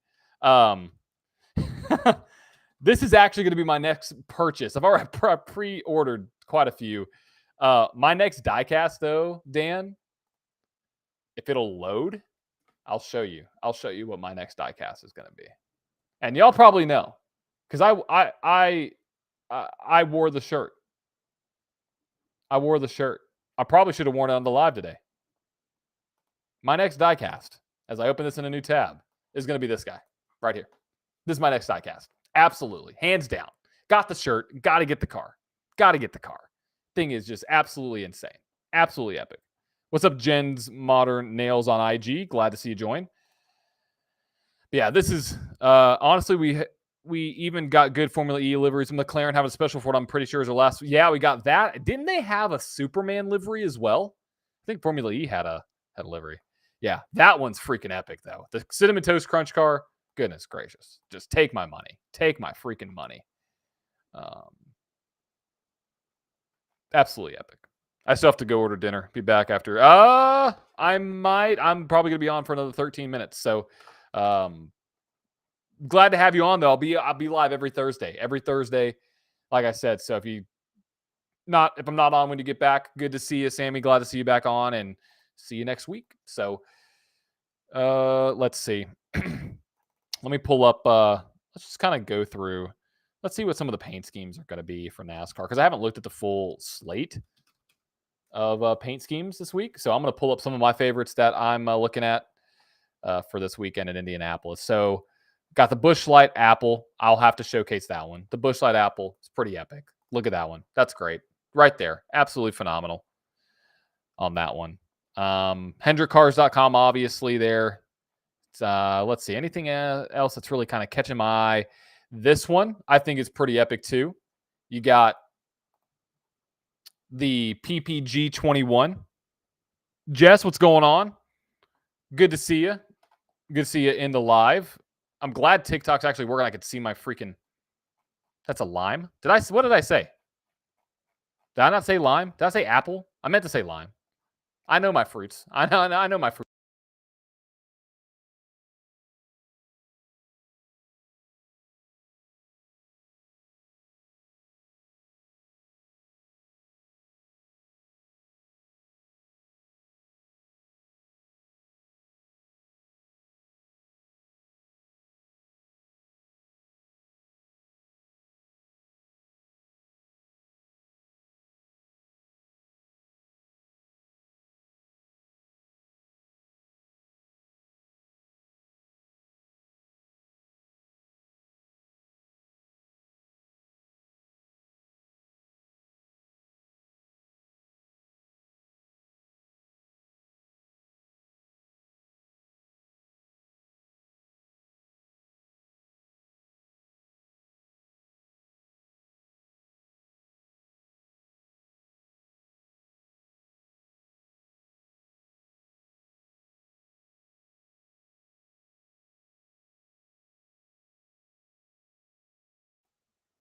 This is actually going to be my next purchase. I've already pre-ordered quite a few. My next diecast, though, Dan, if it'll load, I'll show you. I'll show you what my next diecast is going to be, and y'all probably know because I wore the shirt. I wore the shirt. I probably should have worn it on the live today. My next diecast, as I open this in a new tab, is going to be this guy right here. This is my next diecast. Absolutely. Hands down. Got the shirt. Got to get the car. Got to get the car. Thing is just absolutely insane. Absolutely epic. What's up, Jen's Modern Nails on IG? Glad to see you join. But yeah, this is honestly, we even got good Formula E liveries. McLaren have a special for it. I'm pretty sure is our last. Yeah, we got that. Didn't they have a Superman livery as well? I think Formula E had a livery. Yeah, that one's freaking epic though. The Cinnamon Toast Crunch car. Goodness gracious. Just take my money. Take my freaking money. Absolutely epic. I still have to go order dinner. Be back after. I'm probably gonna be on for another 13 minutes. So glad to have you on though. I'll be live every Thursday. Every Thursday, like I said. So if I'm not on when you get back, good to see you, Sammy. Glad to see you back on and see you next week. So let's see. Let me pull up. Let's just kind of go through. Let's see what some of the paint schemes are going to be for NASCAR because I haven't looked at the full slate of paint schemes this week. So I'm going to pull up some of my favorites that I'm looking at for this weekend in Indianapolis. So got the Busch Light Apple. I'll have to showcase that one. The Busch Light Apple is pretty epic. Look at that one. That's great. Right there. Absolutely phenomenal on that one. HendrickCars.com, obviously there. Let's see. Anything else that's really kind of catching my eye? This one, I think, is pretty epic too. You got the PPG 21. Jess, what's going on? Good to see you. Good to see you in the live. I'm glad TikTok's actually working. I could see my freaking. That's a lime. What did I say? Did I not say lime? Did I say apple? I meant to say lime. I know my fruits. I know my fruits.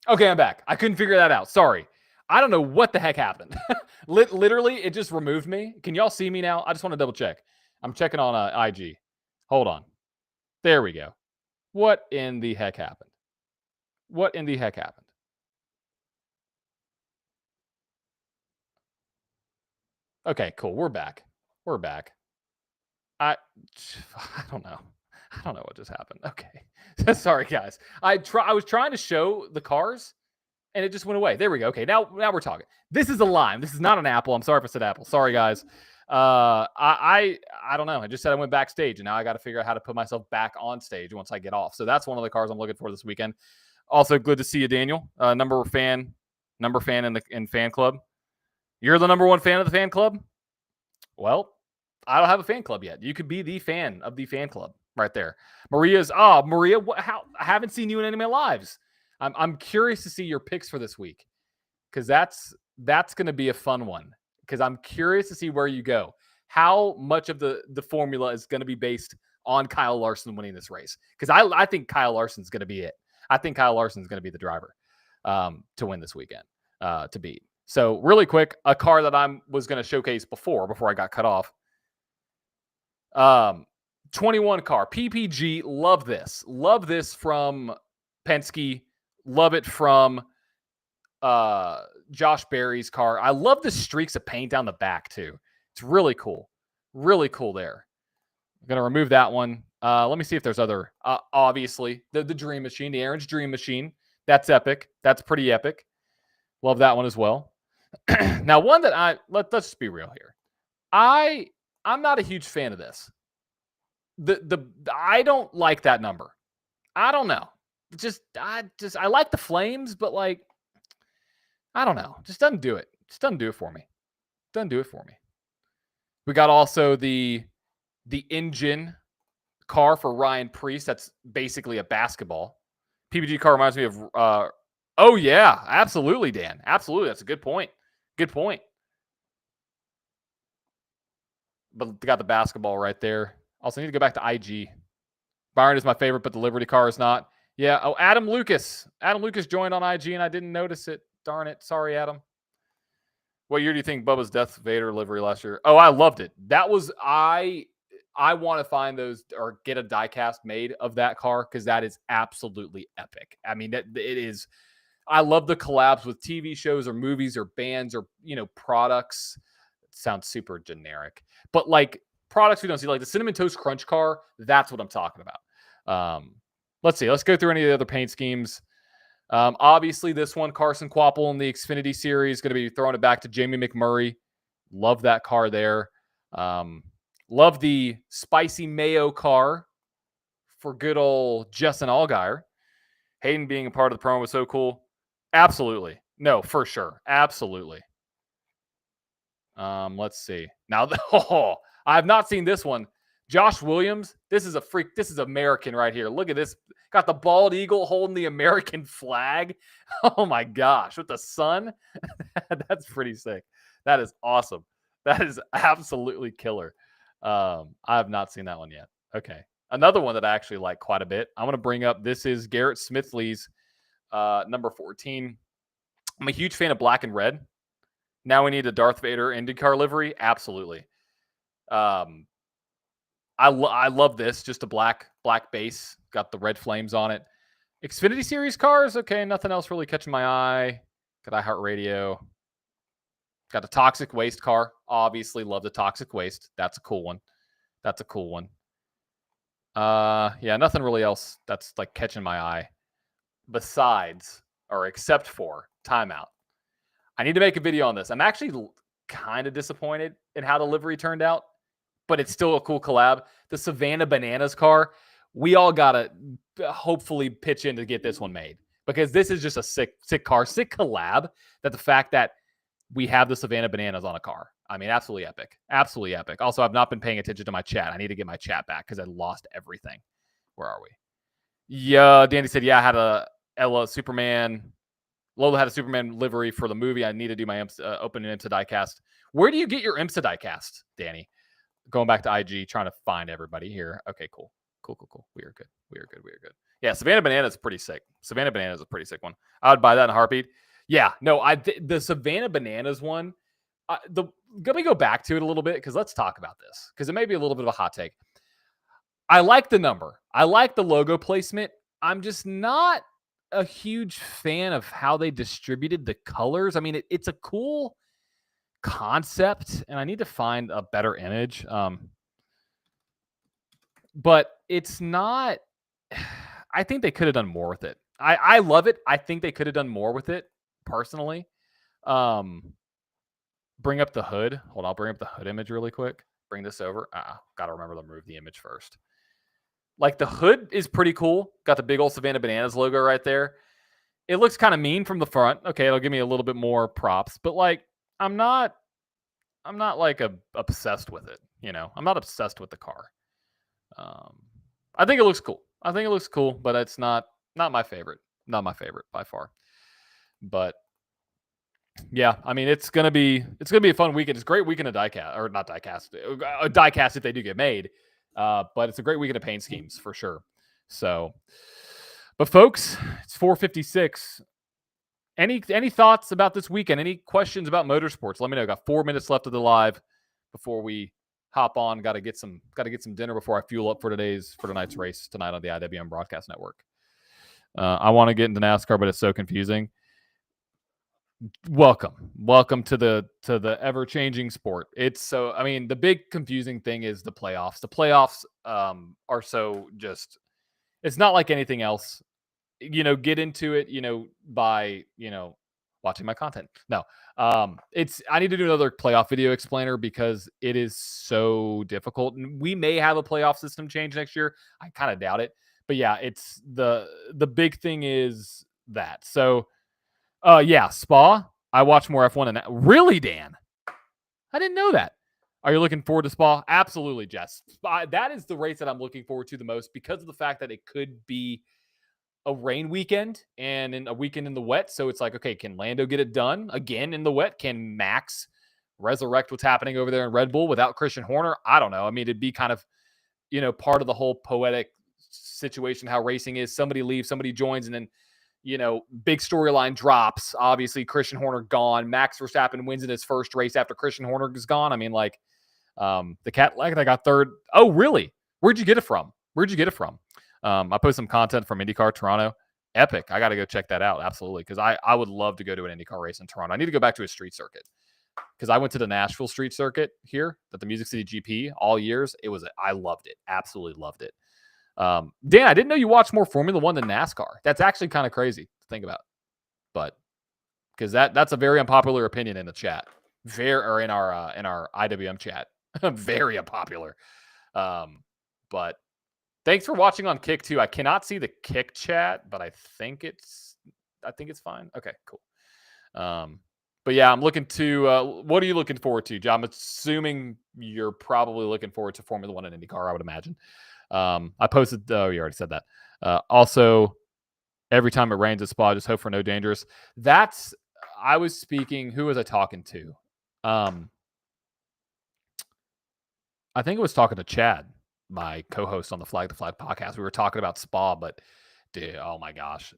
Okay, I'm back. I couldn't figure that out. Sorry. I don't know what the heck happened. Literally, it just removed me. Can y'all see me now? I just want to double check. I'm checking on IG. Hold on. There we go. What in the heck happened? What in the heck happened? Okay, cool. We're back. We're back. I I don't know. I don't know what just happened. Okay. Sorry guys. I was trying to show the cars and it just went away. There we go. Okay, now we're talking. This is a lime. This is not an apple. I'm sorry if I said apple. Sorry guys. I don't know. I just said I went backstage and now I got to figure out how to put myself back on stage once I get off. So that's one of the cars I'm looking for this weekend. Also good to see you, Daniel. Number fan in fan club. You're the number one fan of the fan club? Well, I don't have a fan club yet. You could be the fan of the fan club right there. Maria, how I haven't seen you in any of my lives. I'm curious to see your picks for this week because that's going to be a fun one because I'm curious to see where you go. How much of the formula is going to be based on Kyle Larson winning this race? Because I think Kyle Larson's going to be it. I think Kyle Larson's going to be the driver to win this weekend to beat. So really quick, a car that I was going to showcase before I got cut off. 21 car PPG. Love this from Penske. Love it from Josh Berry's car. I love the streaks of paint down the back too. It's really cool there. I'm gonna remove that one. Let me see if there's other. Obviously the Dream Machine, the Aaron's Dream Machine. That's epic. That's pretty epic. Love that one as well. Now one that let's just be real here. I'm not a huge fan of this. I don't like that number. I don't know. I like the flames, but like I don't know. Just doesn't do it. Just doesn't do it for me. Doesn't do it for me. We got also the engine car for Ryan Preece. That's basically a basketball. PPG car reminds me of oh yeah, absolutely, Dan. Absolutely. That's a good point. Good point. But they got the basketball right there. Also, I need to go back to IG. Byron is my favorite, but the Liberty car is not. Yeah. Oh, Adam Lucas. Adam Lucas joined on IG, and I didn't notice it. Darn it. Sorry, Adam. What year do you think Bubba's Death Vader livery last year? Oh, I loved it. That was I want to find those or get a diecast made of that car because that is absolutely epic. I mean, it is. I love the collabs with TV shows or movies or bands or products. It sounds super generic, but like products we don't see, like the Cinnamon Toast Crunch car. That's what I'm talking about. Let's see. Let's go through any of the other paint schemes. Obviously, this one, Carson Quapple in the Xfinity Series, going to be throwing it back to Jamie McMurray. Love that car there. Love the spicy mayo car for good old Justin Allgaier. Hayden being a part of the promo was so cool. Absolutely. No, for sure. Absolutely. Let's see. Now, I have not seen this one. Josh Williams. This is a freak. This is American right here. Look at this. Got the bald eagle holding the American flag. Oh my gosh. With the sun. That's pretty sick. That is awesome. That is absolutely killer. I have not seen that one yet. Okay. Another one that I actually like quite a bit. I'm going to bring up. This is Garrett Smithley's number 14. I'm a huge fan of black and red. Now we need a Darth Vader IndyCar livery. Absolutely. I love this. Just a black base. Got the red flames on it. Xfinity Series cars. Okay, nothing else really catching my eye. Got iHeartRadio. Got a Toxic Waste car. Obviously love the Toxic Waste. That's a cool one. Yeah, nothing really else that's like catching my eye besides or except for timeout. I need to make a video on this. I'm actually kind of disappointed in how the livery turned out, but it's still a cool collab. The Savannah Bananas car, we all got to hopefully pitch in to get this one made because this is just a sick car, sick collab. That the fact that we have the Savannah Bananas on a car. I mean, absolutely epic. Absolutely epic. Also, I've not been paying attention to my chat. I need to get my chat back because I lost everything. Where are we? Yeah, Danny said, yeah, I had a Ella Superman. Lola had a Superman livery for the movie. I need to do my open an IMSA diecast. Where do you get your IMSA diecast, Danny? Going back to IG, trying to find everybody here. Okay, cool. Cool. We are good. Yeah, Savannah Banana is pretty sick. Savannah Banana is a pretty sick one. I would buy that in a heartbeat. Yeah, no, the Savannah Bananas one. Let me go back to it a little bit because let's talk about this because it may be a little bit of a hot take. I like the number. I like the logo placement. I'm just not a huge fan of how they distributed the colors. I mean, it's a cool concept, and I need to find a better image. But it's not. I think they could have done more with it. I love it. I think they could have done more with it personally. Bring up the hood. Hold on, I'll bring up the hood image really quick. Bring this over. Got to remember to move the image first. Like the hood is pretty cool. Got the big old Savannah Bananas logo right there. It looks kind of mean from the front. Okay, it'll give me a little bit more props, but like I'm not like obsessed with it. You know, I'm not obsessed with the car. I think it looks cool. But it's not my favorite. Not my favorite by far. But yeah, I mean it's gonna be a fun weekend. It's a great weekend of diecast or not diecast, a diecast if they do get made. But it's a great weekend of paint schemes for sure. So, but folks, it's 4:56. Any thoughts about this weekend? Any questions about motorsports? Let me know. Got 4 minutes left of the live before we hop on. Got to get some dinner before I fuel up for tonight's race tonight on the IWM Broadcast Network. I want to get into NASCAR, but it's so confusing. Welcome to the ever-changing sport. It's so, I mean, the big confusing thing is the playoffs. The playoffs are so just, it's not like anything else. You know, get into it, by, watching my content. No, I need to do another playoff video explainer because it is so difficult. And we may have a playoff system change next year. I kind of doubt it. But yeah, it's the big thing is that. So, yeah, Spa. I watch more F1 than that. Really, Dan? I didn't know that. Are you looking forward to Spa? Absolutely, Jess. Spa, that is the race that I'm looking forward to the most because of the fact that it could be a rain weekend and in a weekend in the wet. So it's like, okay, can Lando get it done again in the wet? Can Max resurrect what's happening over there in Red Bull without Christian Horner? I don't know. I mean, it'd be kind of, part of the whole poetic situation, how racing is. Somebody leaves, somebody joins, and then, big storyline drops. Obviously, Christian Horner gone. Max Verstappen wins in his first race after Christian Horner is gone. I mean, like, the Cadillac that got third. Oh, really? Where'd you get it from? I post some content from IndyCar Toronto. Epic. I got to go check that out. Absolutely. Because I would love to go to an IndyCar race in Toronto. I need to go back to a street circuit because I went to the Nashville street circuit here at the Music City GP all years. I loved it. Absolutely loved it. Dan, I didn't know you watched more Formula One than NASCAR. That's actually kind of crazy to think about. But because that's a very unpopular opinion in the chat. Or in our IWM chat. Very unpopular. But thanks for watching on Kick too. I cannot see the Kick chat, but I think it's fine. Okay, cool. But yeah, I'm looking to. What are you looking forward to, John? I'm assuming you're probably looking forward to Formula One and IndyCar. I would imagine. I posted. Oh, you already said that. Also, every time it rains at Spa, just hope for no dangerous. I was speaking. Who was I talking to? I think I was talking to Chad, my co-host on the Flag podcast. We were talking about Spa, but dude, oh my gosh,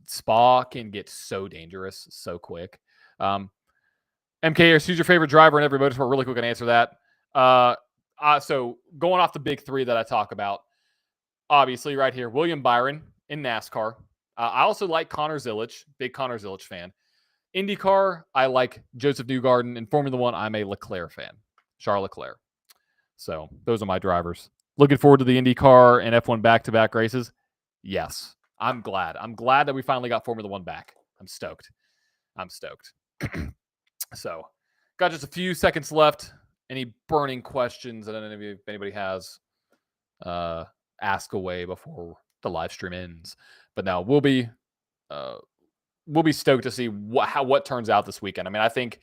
Spa can get so dangerous so quick. MKers, who's your favorite driver in every motorsport? Really quick, can answer that. So going off the big three that I talk about, obviously right here, William Byron in NASCAR. I also like Connor Zilic, big Connor Zilic fan. IndyCar, I like Joseph Newgarden. In Formula One, I'm a Leclerc fan, Charles Leclerc. So those are my drivers. Looking forward to the IndyCar and F1 back-to-back races. Yes, I'm glad. I'm glad that we finally got Formula One back. I'm stoked. So, got just a few seconds left. Any burning questions that anybody has, ask away before the live stream ends. But now we'll be stoked to see what turns out this weekend. I mean, I think,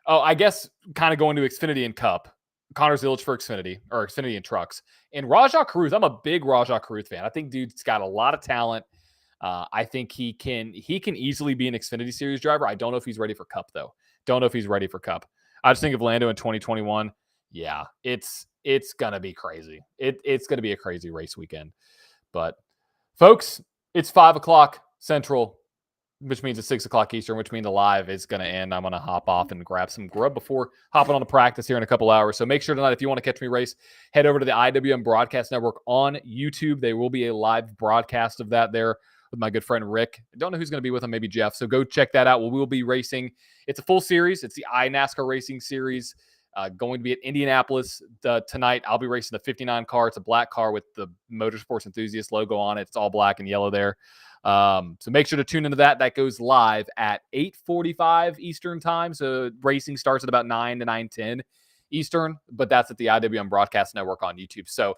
I guess kind of going to Xfinity and Cup. Connor Zilic for Xfinity and trucks. And Rajah Caruth, I'm a big Rajah Caruth fan. I think dude's got a lot of talent. I think he can easily be an Xfinity Series driver. I don't know if he's ready for Cup though. I just think of Lando in 2021. Yeah, it's gonna be crazy. It's gonna be a crazy race weekend. But folks, it's 5 o'clock Central, which means it's 6 o'clock Eastern, which means the live is going to end. I'm going to hop off and grab some grub before hopping on to practice here in a couple hours. So make sure tonight, if you want to catch me race, head over to the IWM Broadcast Network on YouTube. There will be a live broadcast of that there with my good friend Rick. I don't know who's going to be with him, maybe Jeff. So go check that out. We will be racing. It's a full series. It's the iNASCAR Racing Series. Going to be at Indianapolis tonight. I'll be racing the 59 car. It's a black car with the Motorsports Enthusiast logo on it. It's all black and yellow there. So make sure to tune into that. That goes live at 8:45 Eastern time. So racing starts at about 9 to 9:10 Eastern, but that's at the IWM Broadcast Network on YouTube. So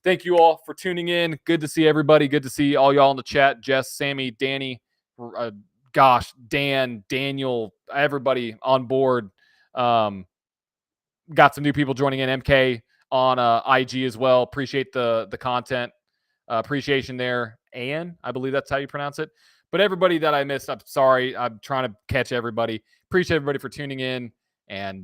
thank you all for tuning in. Good to see everybody. Good to see all y'all in the chat. Jess, Sammy, Danny, Dan, Daniel, everybody on board. Got some new people joining in. MK on IG as well. Appreciate the content. Appreciation there. And I believe that's how you pronounce it. But everybody that I missed, I'm sorry. I'm trying to catch everybody. Appreciate everybody for tuning in. And